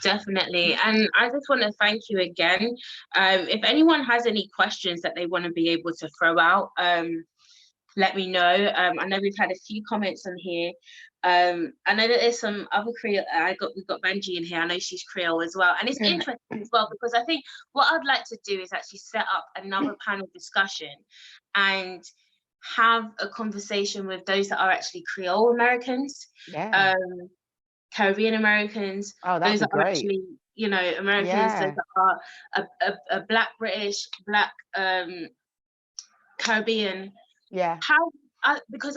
Definitely. And I just want to thank you again. If anyone has any questions that they want to be able to throw out, let me know. I know we've had a few comments on here. I know that there's some other Creole. We've got Benji in here. I know she's Creole as well, and it's interesting as well, because I think what I'd like to do is actually set up another panel discussion and have a conversation with those that are actually Creole Americans, Caribbean Americans, those that are actually Americans, those that are Black British, Black Caribbean. Because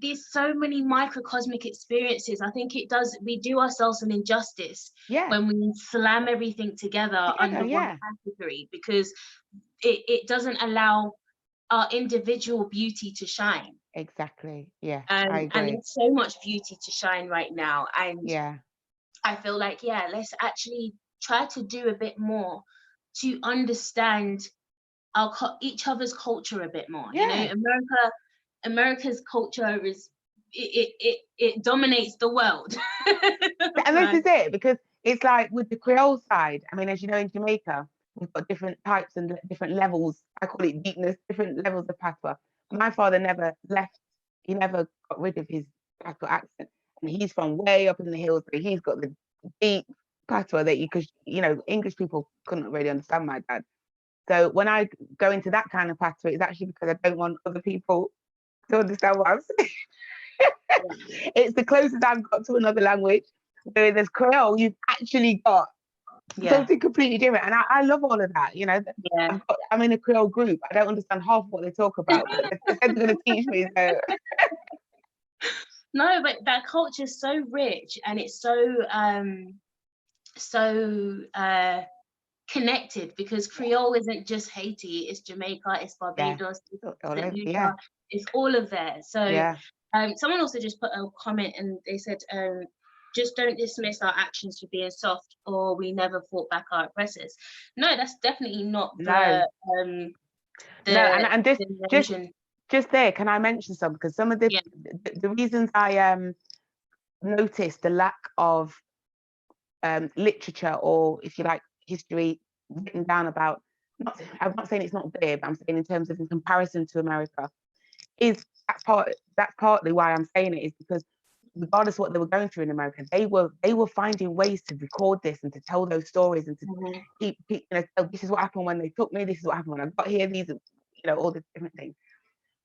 there's so many microcosmic experiences. I think we do ourselves an injustice when we slam everything together under one category, because it doesn't allow our individual beauty to shine. Exactly. I agree. And there's so much beauty to shine right now, and I feel like let's actually try to do a bit more to understand each other's culture a bit more. America's culture is it dominates the world. And this is it, because it's like with the Creole side, I mean, as you know, in Jamaica, we've got different types and different levels. I call it deepness, different levels of patois. My father never left, he never got rid of his patois accent. And he's from way up in the hills, but he's got the deep patois that because English people couldn't really understand my dad. So when I go into that kind of patois, it's actually because I don't want other people to understand what I'm saying. It's the closest I've got to another language. Where there's Creole, you've actually got something completely different, and I love all of that. I'm in a Creole group. I don't understand half what they talk about, but they're going to teach me. So. No, but that culture is so rich, and it's so connected, because Creole isn't just Haiti, it's Jamaica, it's Barbados, it's all of there. So someone also just put a comment, and they said, just don't dismiss our actions for being soft, or we never fought back our oppressors. No, that's definitely not and just there, can I mention some? Because some of the reasons I noticed the lack of literature, or if you like, history written down about, I'm not saying it's not there, but I'm saying in terms of in comparison to America, is that's partly why I'm saying it, is because regardless of what they were going through in America, they were finding ways to record this and to tell those stories and to keep tell, this is what happened when they took me, this is what happened when I got here, these are, all the different things.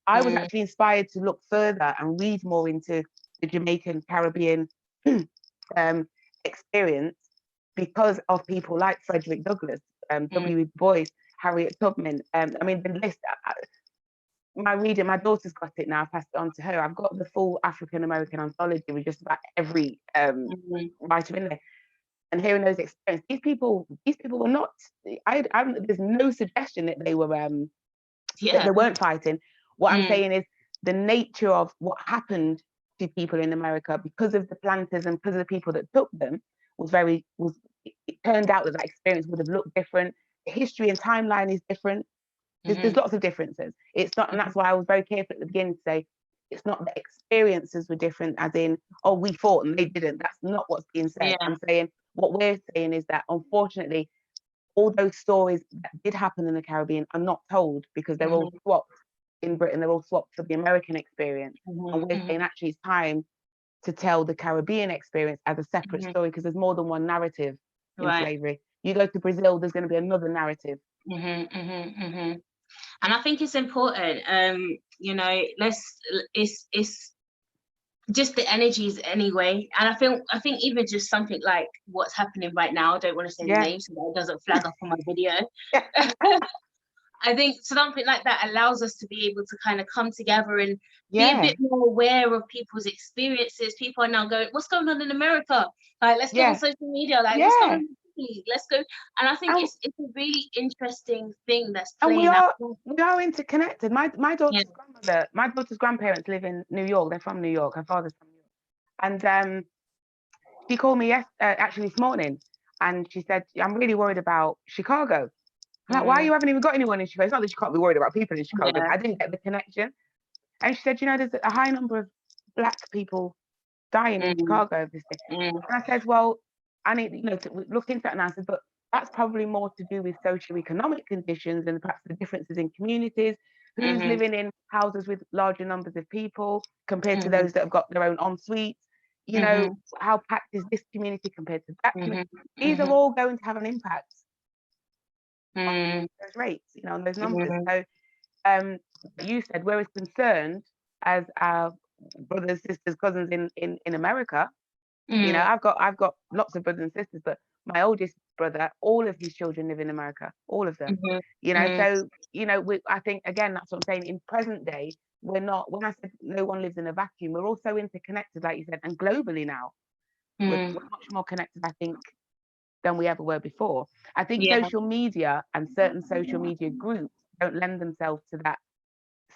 I was actually inspired to look further and read more into the Jamaican Caribbean experience because of people like Frederick Douglass, W. Boyce, Harriet Tubman. I mean, the list. My daughter's got it now. I passed it on to her. I've got the full African American anthology with just about every writer in there. And hearing those experiences, these people were not. There's no suggestion that they were that they weren't fighting. What I'm saying is the nature of what happened to people in America because of the planters and because of the people that took them it turned out that experience would have looked different. The history and timeline is different. There's lots of differences. It's not, and that's why I was very careful at the beginning to say it's not the experiences were different, as in, oh, we fought and they didn't. That's not what's being said. I'm saying what we're saying is that unfortunately, all those stories that did happen in the Caribbean are not told because they're all swapped in Britain. They're all swapped for the American experience, and we're saying actually it's time to tell the Caribbean experience as a separate story because there's more than one narrative in slavery. You go to Brazil, there's going to be another narrative. And I think it's important, it's just the energies anyway. And I think even just something like what's happening right now, I don't want to say the name so that it doesn't flag up on my video. I think something like that allows us to be able to kind of come together and be a bit more aware of people's experiences. People are now going, what's going on in America? Like, let's go on social media. Like, what's going on? Let's go. And I think it's a really interesting thing that's playing out. We are interconnected. My daughter's grandmother, my daughter's grandparents live in New York. They're from New York. Her father's from New York. And she called me actually this morning, and she said, I'm really worried about Chicago. I'm like, why you haven't even got anyone in Chicago? It's not that she can't be worried about people in Chicago. I didn't get the connection. And she said, there's a high number of Black people dying in Chicago over this thing. And I said, well, I need to look into that. And I said, but that's probably more to do with socioeconomic conditions and perhaps the differences in communities. Who's living in houses with larger numbers of people compared to those that have got their own ensuites? How packed is this community compared to that community? These are all going to have an impact on those rates, on those numbers. So you said we're as concerned as our brothers, sisters, cousins in America. I've got lots of brothers and sisters, but my oldest brother, all of his children live in America, all of them. So I think again that's what I'm saying. In present day, we're not. When I said no one lives in a vacuum, we're also interconnected, like you said, and globally now we're much more connected, I think, than we ever were before. I think social media and certain social media groups don't lend themselves to that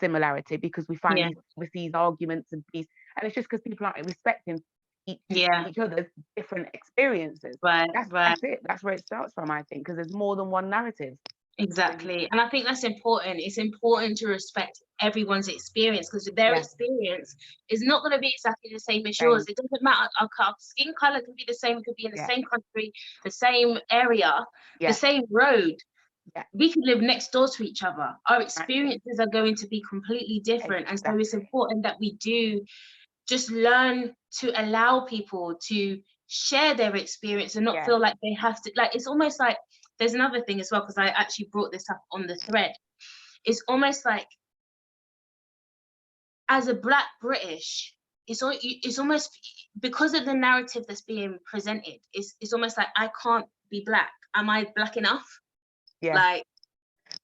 similarity because we find these arguments and peace, and it's just because people aren't respecting each other's different experiences. That's it. That's where it starts from, I think, because there's more than one narrative. Exactly. And I think that's important. It's important to respect everyone's experience because their experience is not going to be exactly the same as yours. It doesn't matter. Our skin color can be the same. It could be in the same country, the same area, the same road. We can live next door to each other. Our experiences are going to be completely different. And so it's important that we do just learn to allow people to share their experience and not feel like they have to, like, it's almost like, there's another thing as well, because I actually brought this up on the thread. It's almost like, as a Black British, it's almost, because of the narrative that's being presented, it's almost like, I can't be Black. Am I Black enough? Like,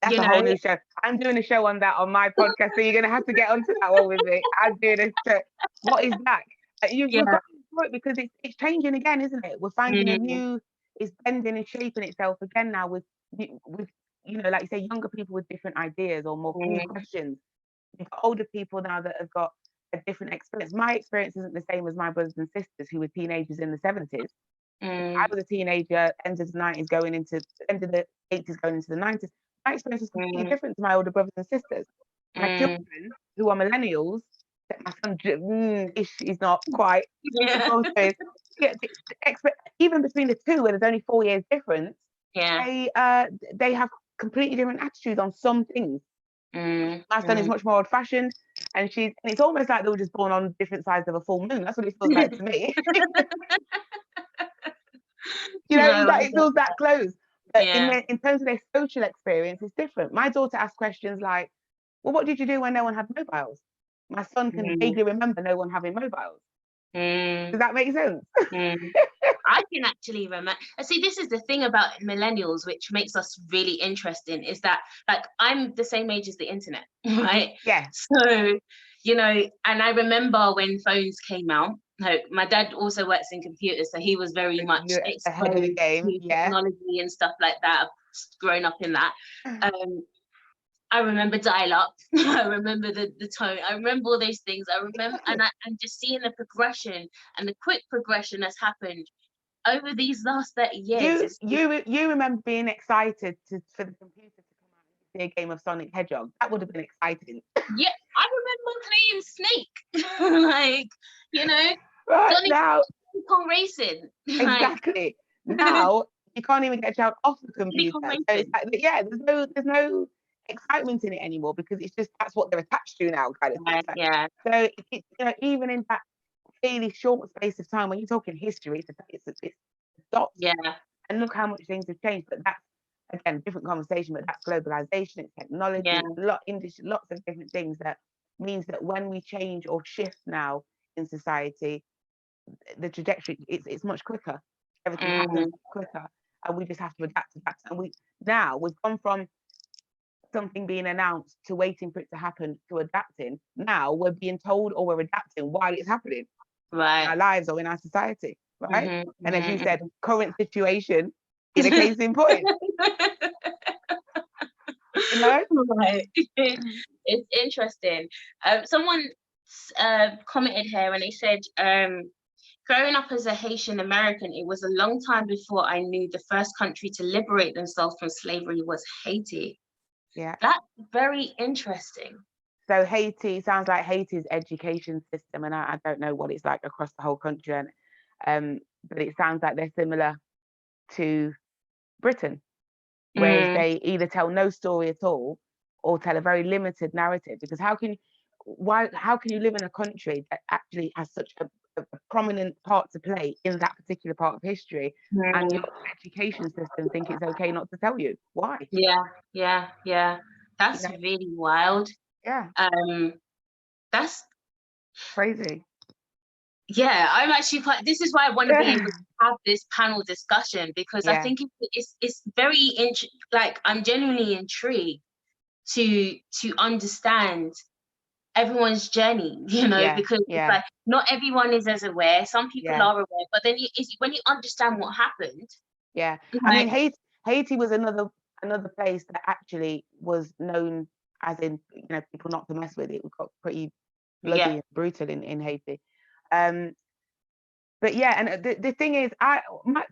that's a whole new show. I'm doing a show on that on my podcast, so you're going to have to get onto that one with me. I'm doing a show. What is Black? You've got to do it because it's changing again, isn't it? We're finding a new, it's bending and shaping itself again now with like you say, younger people with different ideas or more new questions. You've got older people now that have got a different experience. My experience isn't the same as my brothers and sisters who were teenagers in the 70s. I was a teenager, end of the 90s going into end of the 80s going into the 90s. My experience is completely different to my older brothers and sisters. My children, who are millennials, my son is not quite. Even between the two, where there's only 4 years difference, they have completely different attitudes on some things. My son is much more old-fashioned, and it's almost like they were just born on different sides of a full moon. That's what it feels like to me. It feels that close. But in terms of their social experience, it's different. My daughter asked questions like, well, what did you do when no one had mobiles? My son can vaguely remember no one having mobiles. Does that make sense? I can actually remember. See, this is the thing about millennials, which makes us really interesting, is that, like, I'm the same age as the internet, right? Yeah. So, and I remember when phones came out. Like, my dad also works in computers, so he was very much ahead of the game. to technology and stuff like that. I've grown up in that. I remember dial-up. I remember the tone. I remember all those things. I remember, and just seeing the progression and the quick progression that's happened over these last 30 years. You remember being excited for the computer to come out and see a game of Sonic Hedgehog? That would have been exciting. Yeah, I remember playing Snake. Right Sonic now, Kong Racing. Exactly. Now you can't even get a child off the computer. So it's like, there's no excitement in it anymore, because it's just that's what they're attached to now, kind of thing. So even in that fairly short space of time, when you're talking history, it's dots. Yeah. And look how much things have changed. But that's, again, different conversation. But that's globalization, it's technology, lots of different things that means that when we change or shift now in society, the trajectory it's much quicker. Everything happens quicker, and we just have to adapt to that. And we've gone from something being announced to waiting for it to happen to adapting. Now we're being told, or we're adapting while it's happening, right, in our lives or in our society, right? And as you said, current situation in a case in point. Right. It's interesting. Someone commented here, and they said, growing up as a Haitian American, it was a long time before I knew the first country to liberate themselves from slavery was Haiti. Yeah. That's very interesting. So Haiti sounds like Haiti's education system, and I don't know what it's like across the whole country, but it sounds like they're similar to Britain, whereas they either tell no story at all or tell a very limited narrative. Because how can you live in a country that actually has such a prominent part to play in that particular part of history, and your education system think it's okay not to tell you? Why? Yeah. That's really wild. Yeah. That's crazy. Yeah, I'm actually quite. This is why I want to be able to have this panel discussion, because I think it's very like, I'm genuinely intrigued to understand everyone's journey, because it's like not everyone is as aware. Some people are aware, but then when you understand what happened. Yeah, I mean, Haiti was another place that actually was known as in, people not to mess with. It got pretty bloody and brutal in Haiti. But yeah, and the thing is,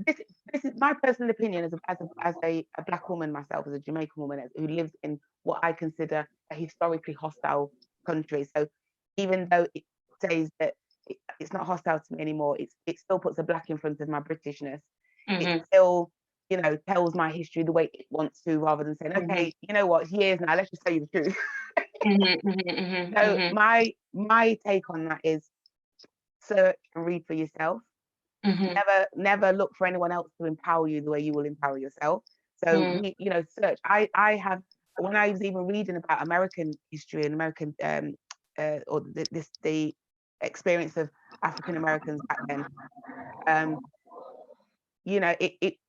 this is my personal opinion as a Black woman myself, as a Jamaican woman who lives in what I consider a historically hostile country. So even though it says that it's not hostile to me anymore, it still puts a Black in front of my Britishness. It still, tells my history the way it wants to, rather than saying, okay, you know what, it's years now, let's just tell you the truth. So my take on that is, search and read for yourself. Never look for anyone else to empower you the way you will empower yourself. So search. I have, when I was even reading about American history and American or the experience of African Americans back then,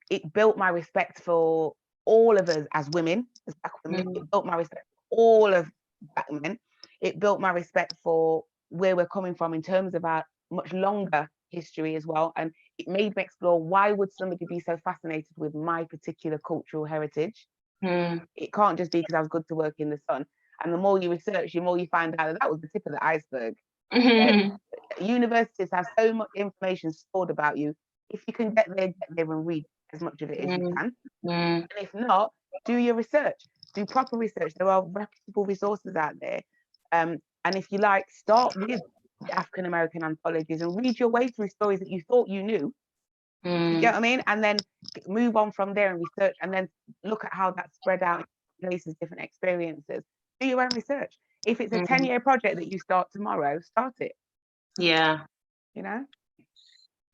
it built my respect for all of us as women, as Black women. It built my respect for all of Black men. It built my respect for where we're coming from in terms of our much longer history as well. And it made me explore, why would somebody be so fascinated with my particular cultural heritage? It can't just be because I was good to work in the sun. And the more you research, the more you find out that was the tip of the iceberg. Universities have so much information stored about you. If you can get there and read as much of it as you can. And if not, do your research. Do proper research. There are reputable resources out there. And if you like, start with African American anthologies and read your way through stories that you thought you knew, You get what I mean? And then move on from there and research, and then look at how that's spread out in places, different experiences. Do your own research. If it's a 10-year project that you start tomorrow, start it. Yeah. You know?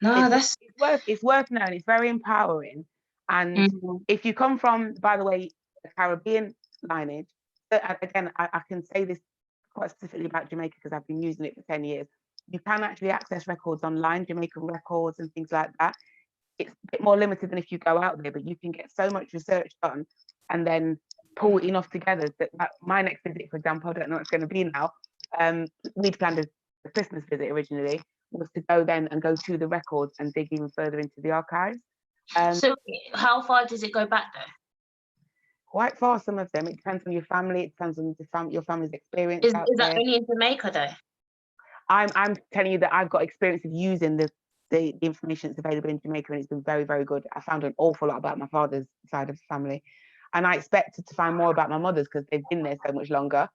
No, it's worth knowing. It's very empowering. And if you come from, by the way, the Caribbean lineage, again, I can say this quite specifically about Jamaica because I've been using it for 10 years. You can actually access records online, Jamaican records and things like that. It's a bit more limited than if you go out there, but you can get so much research done and then pull enough together that my next visit, for example, I don't know what it's going to be now. We'd planned a Christmas visit originally, was to go then and go to the records and dig even further into the archives. So how far does it go back though? Quite far, some of them. It depends on your family. It depends on your family's experience. Is that only in Jamaica though? I'm telling you that I've got experience of using the information that's available in Jamaica, and it's been very, very good. I found an awful lot about my father's side of the family, and I expected to find more about my mother's because they've been there so much longer.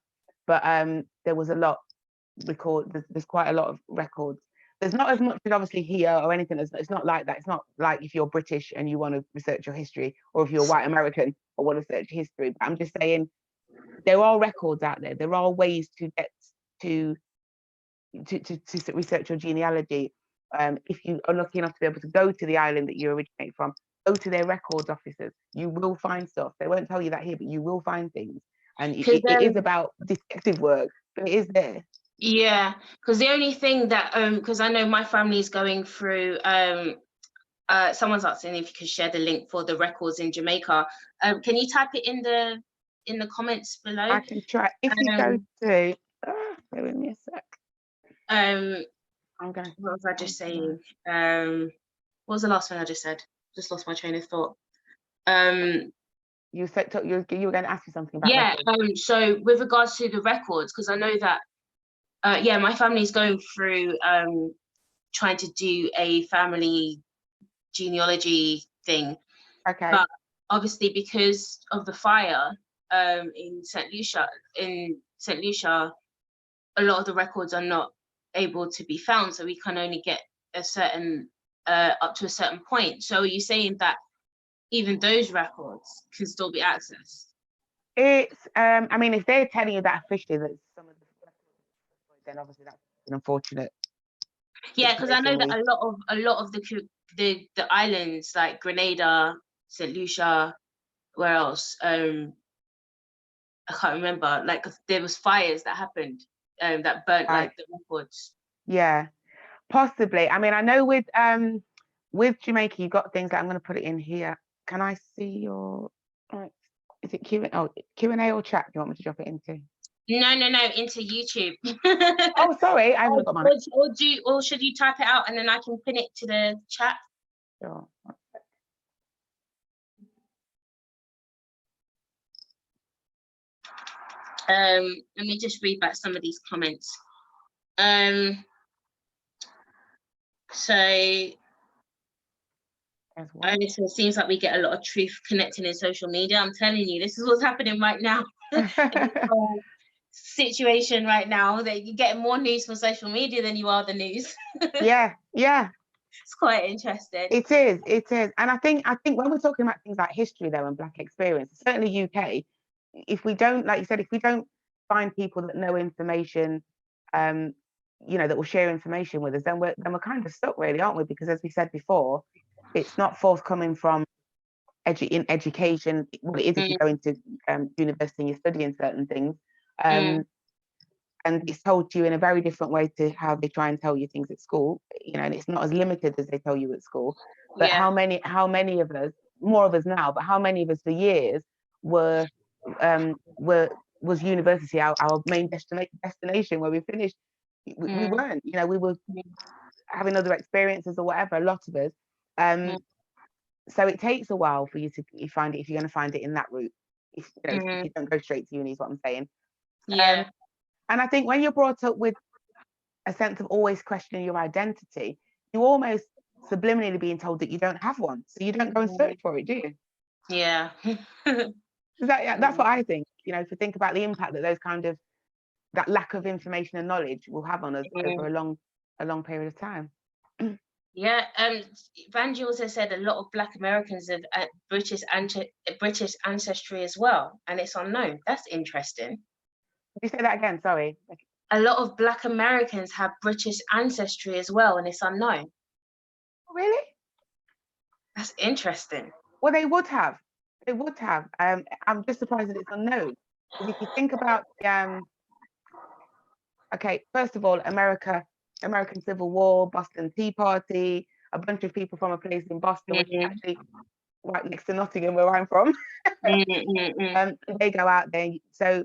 But there was a lot there's quite a lot of records. There's not as much as obviously here or anything. It's not like that. It's not like if you're British and you want to research your history, or if you're white American or want to research history. But I'm just saying there are records out there. There are ways to get to research your genealogy. If you are lucky enough to be able to go to the island that you originate from, go to their records officers. You will find stuff. They won't tell you that here, but you will find things. And it is about detective work, but it is there. Yeah, because the only thing that because I know my family's going through someone's asking if you could share the link for the records in Jamaica. Can you type it in the comments below? I can try. If you go to bear with me a sec. What was I just saying? What was the last thing I just said? Just lost my train of thought. You said you were going to ask me something about records. So with regards to the records, because I know that my family's going through trying to do a family genealogy thing. Okay. But obviously because of the fire in St. Lucia, a lot of the records are not able to be found, so we can only get a certain up to a certain point. So are you saying that even those records can still be accessed? It's I mean, if they're telling you that officially that some of the records, then obviously that's an unfortunate. Yeah, because I know that a lot of the islands like Grenada, St. Lucia, where else? I can't remember. Like there was fires that happened that burnt like the records. Yeah, possibly. I mean, I know with Jamaica, you've got things like, I'm going to put it in here. Can I see your? Is it Q&A or chat? Do you want me to drop it into? No, into YouTube. Oh, sorry, I haven't got mine. Or should you type it out and then I can pin it to the chat? Sure. Let me just read back some of these comments. So it seems like we get a lot of truth connecting in social media. I'm telling you, this is what's happening right now. Situation right now, that you get more news from social media than you are the news. Yeah. It's quite interesting. It is. And I think when we're talking about things like history though and Black experience, certainly UK, if we don't, like you said, if we don't find people that know information, that will share information with us, then we're kind of stuck really, aren't we? Because as we said before, it's not forthcoming from in education. Well, it is if you go into university and you're studying certain things. And it's told to you in a very different way to how they try and tell you things at school, and it's not as limited as they tell you at school. But how many of us, more of us now, but how many of us for years was university our main destination where we finished? We weren't, we were having other experiences or whatever, a lot of us. So it takes a while for you to find it, if you're going to find it in that route. If you don't go straight to uni, is what I'm saying. Yeah. And I think when you're brought up with a sense of always questioning your identity, you're almost subliminally being told that you don't have one. So you don't go and search for it, do you? Yeah. That's what I think. If you think about the impact that that lack of information and knowledge will have on us over a long period of time. Yeah, Vanjie also said a lot of Black Americans have British ancestry as well, and it's unknown. That's interesting. Can you say that again? Sorry. A lot of Black Americans have British ancestry as well, and it's unknown. Really? That's interesting. Well, they would have. They would have. I'm just surprised that it's unknown. Because if you think about, okay, first of all, American Civil War, Boston Tea Party, a bunch of people from a place in Boston, which is actually right next to Nottingham, where I'm from. They go out there. So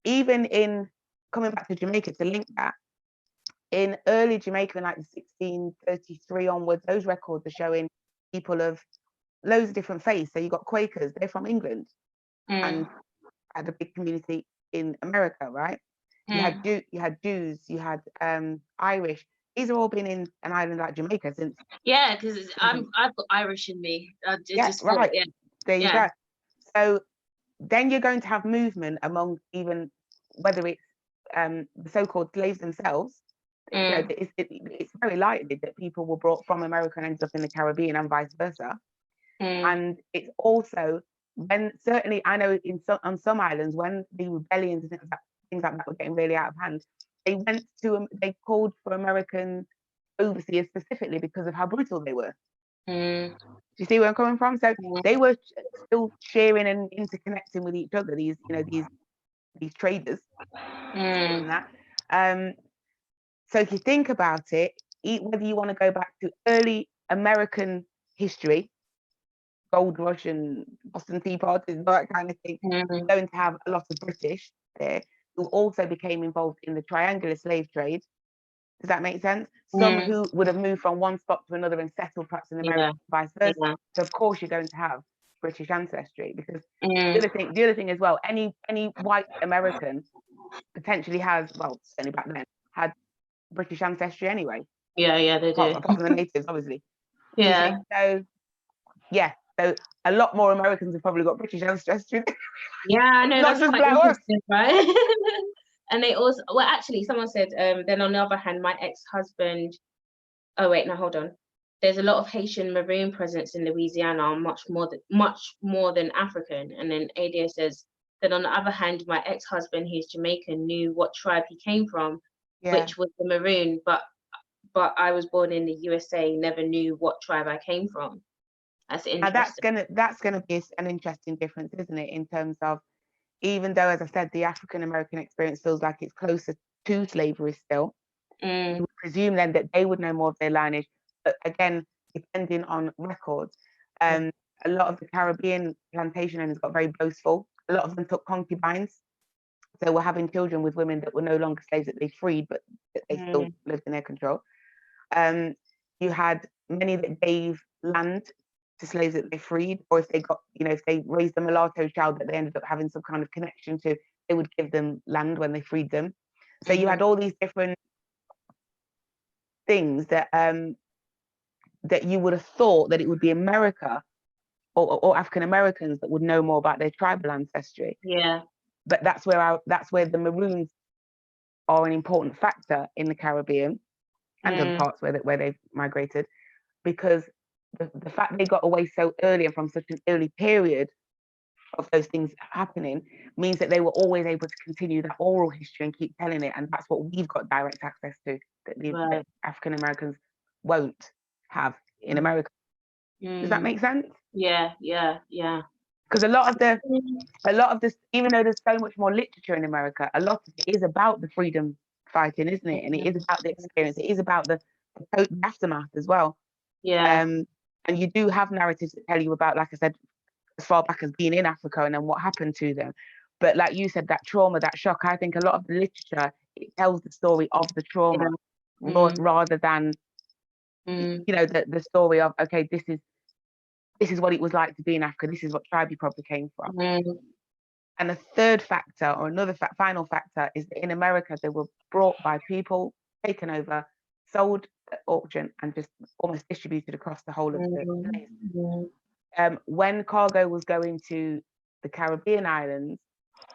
even in coming back to Jamaica, to link that, in early Jamaica, in like the 1633 onwards, those records are showing people of loads of different faiths. So you got Quakers, they're from England, and had a big community in America, right? You had Jews, you had Irish. These have all been in an island like Jamaica since. Yeah, because I've got Irish in me. Right. There you go. So then you're going to have movement among even whether it's the so-called slaves themselves. You know, it's very likely that people were brought from America and ended up in the Caribbean and vice versa. And it's also when certainly I know on some islands when the rebellions and things like that were getting really out of hand, they called for American overseers specifically because of how brutal they were. Do you see where I'm coming from? So they were still sharing and interconnecting with each other. These traders doing that. So if you think about it, whether you want to go back to early American history, Gold Rush and Boston Tea Parties, that kind of thing, going to have a lot of British there who also became involved in the triangular slave trade. Does that make sense? Some who would have moved from one spot to another and settled perhaps in America, vice versa. So of course you're going to have British ancestry because the other thing as well, any white American potentially has, well, certainly back then, had British ancestry anyway. Yeah, they do. Apart from the natives, obviously. Yeah. So a lot more Americans have probably got British ancestry. Yeah, I know. Not That's just quite Black interesting, right? And they also, well, actually, someone said, then on the other hand, my ex-husband. Oh wait, no, hold on. There's a lot of Haitian Maroon presence in Louisiana, much more than African. And then ADA says, then on the other hand, my ex-husband, who's Jamaican, knew what tribe he came from, which was the Maroon, but I was born in the USA, never knew what tribe I came from. That's interesting. Now that's gonna be an interesting difference, isn't it? In terms of, even though, as I said, the African American experience feels like it's closer to slavery still, you would presume then that they would know more of their lineage. But again, depending on records, a lot of the Caribbean plantation owners got very boastful. A lot of them took concubines, so were having children with women that were no longer slaves that they freed, but that they still lived in their control. You had many that gave land to slaves that they freed, or if they got, if they raised a mulatto child that they ended up having some kind of connection to, they would give them land when they freed them. So you had all these different things that that you would have thought that it would be America or African Americans that would know more about their tribal ancestry. Yeah. But that's where the Maroons are an important factor in the Caribbean and other parts where they've migrated, because the fact they got away so early and from such an early period of those things happening means that they were always able to continue that oral history and keep telling it, and that's what we've got direct access to that the African Americans won't have in America. Does that make sense? Yeah. Because a lot of this, even though there's so much more literature in America, a lot of it is about the freedom fighting, isn't it? And it is about the experience. It is about the aftermath as well. Yeah. And you do have narratives that tell you about, like I said, as far back as being in Africa and then what happened to them. But like you said, that trauma, that shock, I think a lot of the literature, it tells the story of the trauma rather than, the story of, okay, this is what it was like to be in Africa. This is what tribe you probably came from. And a third factor, or another final factor, is that in America, they were brought by people, taken over, sold at auction, and just almost distributed across the whole of the place. When cargo was going to the Caribbean islands,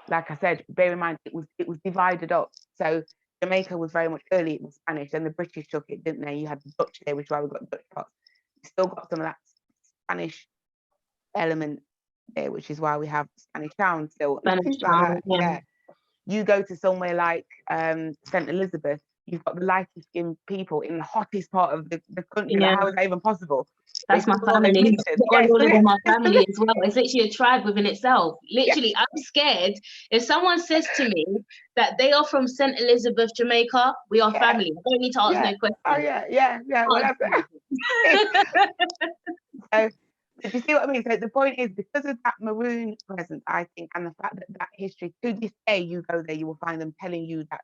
like I said, bear in mind it was divided up. So Jamaica was very much early, it was Spanish, then the British took it, didn't they? You had the Dutch there, which is why we got Dutch pots. You still got some of that Spanish element there, which is why we have Spanish towns still. Spanish Things like town, that. Yeah. You go to somewhere like St. Elizabeth, you've got the lightest skinned people in the hottest part of the country. yeah. Like, how is that even possible? That's my family. Yeah, All live in my family as well. It's literally a tribe within itself. Literally, yeah. I'm scared if someone says to me that they are from St. Elizabeth, Jamaica, we are family. I don't need to ask no questions. Oh yeah. Well, that's so. Do you see what I mean? So the point is, because of that Maroon presence, I think, and the fact that that history, to this day, you go there, you will find them telling you that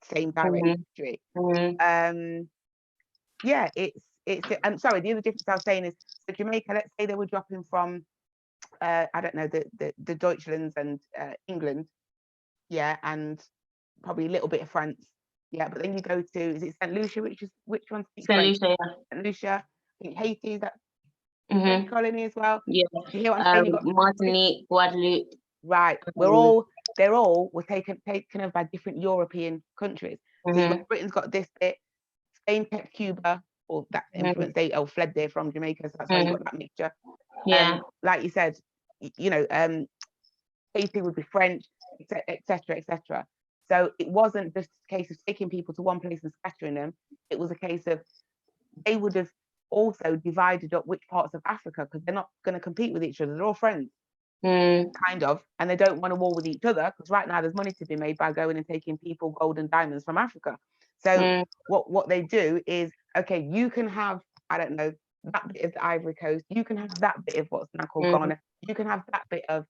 same direct history. Yeah, it's. And sorry, the other difference I was saying is, so Jamaica, let's say they were dropping from, I don't know, the Deutschlands and England, yeah, and probably a little bit of France, yeah. But then you go to, is it St. Lucia, which one speaks French? Lucia, yeah. St. Lucia, I think Haiti, that's French colony as well. Yeah. You hear what I'm saying? You got Martinique, Guadeloupe. Right. They're all were taken over by different European countries. So you've got, Britain's got this bit, Spain kept Cuba, or that influence they fled there from Jamaica, so that's why you've got that mixture. Yeah. Like you said, you know, Haiti would be French, etc., etc. So it wasn't just a case of taking people to one place and scattering them. It was a case of they would have also divided up which parts of Africa, because they're not going to compete with each other. They're all friends, kind of, and they don't want to war with each other, because right now there's money to be made by going and taking people gold and diamonds from Africa. So what they do is, okay, you can have, I don't know, that bit of the Ivory Coast, you can have that bit of what's now called Ghana, you can have that bit of,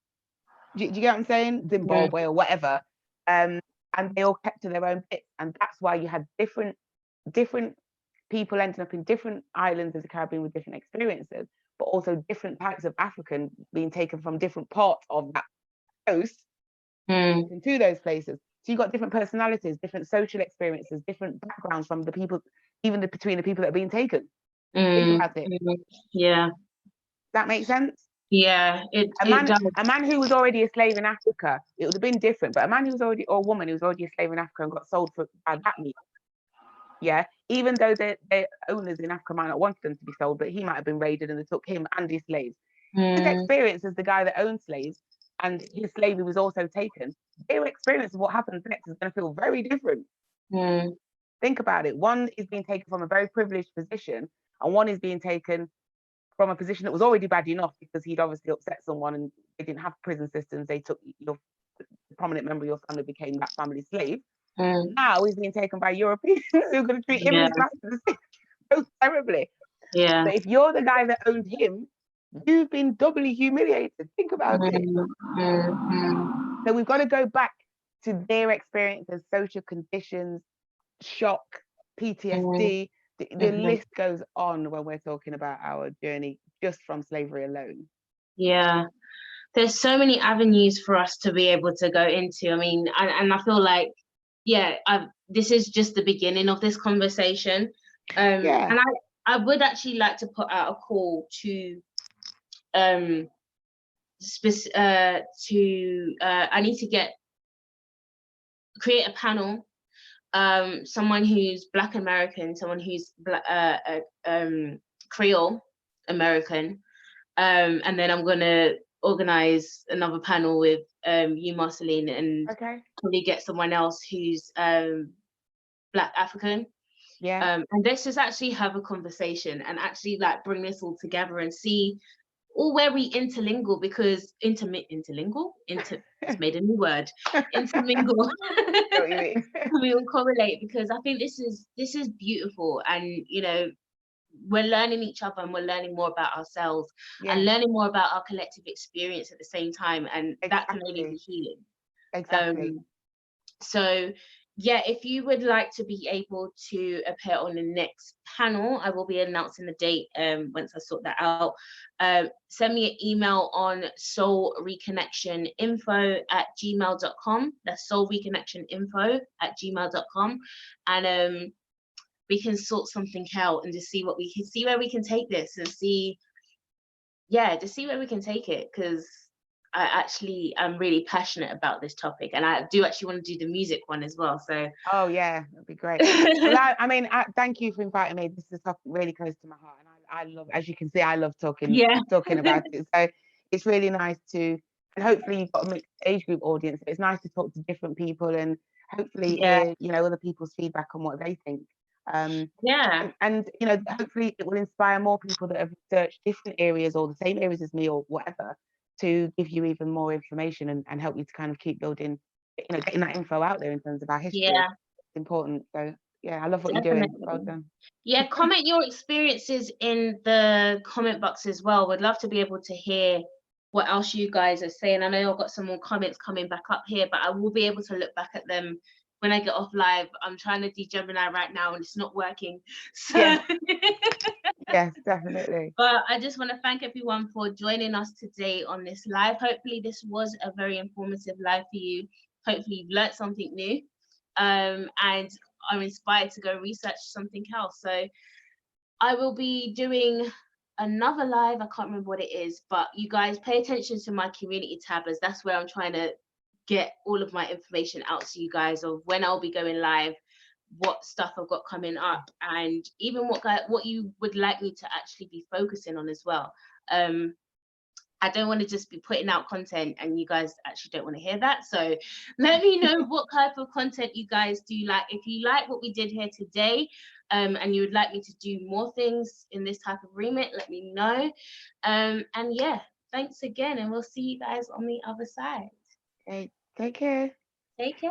do you get what I'm saying? Zimbabwe or whatever. And they all kept to their own bits. And that's why you had different people ending up in different islands of the Caribbean with different experiences, but also different types of African being taken from different parts of that coast into those places. So you've got different personalities, different social experiences, different backgrounds from the people, even between the people that are being taken. Think about it. Yeah. That makes sense? Yeah, a man who was already a slave in Africa, it would have been different. But a man who was already, or a woman who was already a slave in Africa and got sold by that meat, yeah, even though their owners in Africa might not want them to be sold, but he might have been raided and they took him and his slaves. His experience as the guy that owned slaves and his slave who was also taken, their experience of what happens next is going to feel very different. Think about it. One is being taken from a very privileged position, and one is being taken from a position that was already bad enough because he'd obviously upset someone and they didn't have prison systems. They took your prominent member of your family, became that family's slave. Now he's being taken by Europeans who are going to treat him and his master so terribly. Yeah. But if you're the guy that owned him, you've been doubly humiliated. Think about it. So we've got to go back to their experiences, social conditions, shock, PTSD. The list goes on when we're talking about our journey just from slavery alone. Yeah, there's so many avenues for us to be able to go into. I mean, and I feel like, this is just the beginning of this conversation. And I would actually like to put out a call to I need to create a panel, someone who's Black American, someone who's Creole American, and then I'm gonna organize another panel with you, Marceline, and probably get someone else who's Black African. And let's just actually have a conversation and actually like bring this all together and see where we interlingual, because interlingual, it's made a new word, intermingle. We all correlate, because I think this is beautiful, and you know, we're learning each other and we're learning more about ourselves and learning more about our collective experience at the same time, and that can only be healing. So yeah, if you would like to be able to appear on the next panel, I will be announcing the date once I sort that out. Send me an email on soulreconnectioninfo@gmail.com. That's soulreconnectioninfo@gmail.com, and we can sort something out and just see where we can take this, and see where we can take it, because I actually am really passionate about this topic, and I do actually want to do the music one as well. So Oh yeah, that'd be great. Well, I mean, thank you for inviting me. This is a topic really close to my heart, and I love, as you can see, I love talking yeah, about it. So it's really nice to, and hopefully you've got a mixed age group audience. So it's nice to talk to different people and hopefully yeah, hear, you know, other people's feedback on what they think. yeah, And you know, hopefully it will inspire more people that have researched different areas or the same areas as me or whatever, to give you even more information and help you to kind of keep building, you know, getting that info out there in terms of our history. yeah, It's important. So yeah, I love what you're doing. Well definitely. done. Yeah, comment your experiences in the comment box as well. Would love to be able to hear what else you guys are saying. I know I've got some more comments coming back up here, but I will be able to look back at them when I get off live. I'm trying to do Gemini right now and it's not working. So Yeah, yes, definitely. but I just want to thank everyone for joining us today on this live. Hopefully this was a very informative live for you. Hopefully you've learned something new, and are inspired to go research something else. So I will be doing another live. I can't remember what it is, but you guys pay attention to my community tab, as that's where I'm trying to get all of my information out to you guys of when I'll be going live, what stuff I've got coming up, and even what you would like me to actually be focusing on as well. I don't want to just be putting out content and you guys actually don't want to hear that. So let me know what type of content you guys do like. If you like what we did here today, and you would like me to do more things in this type of remit, let me know. And yeah, thanks again, and we'll see you guys on the other side. Okay, take care. Take care.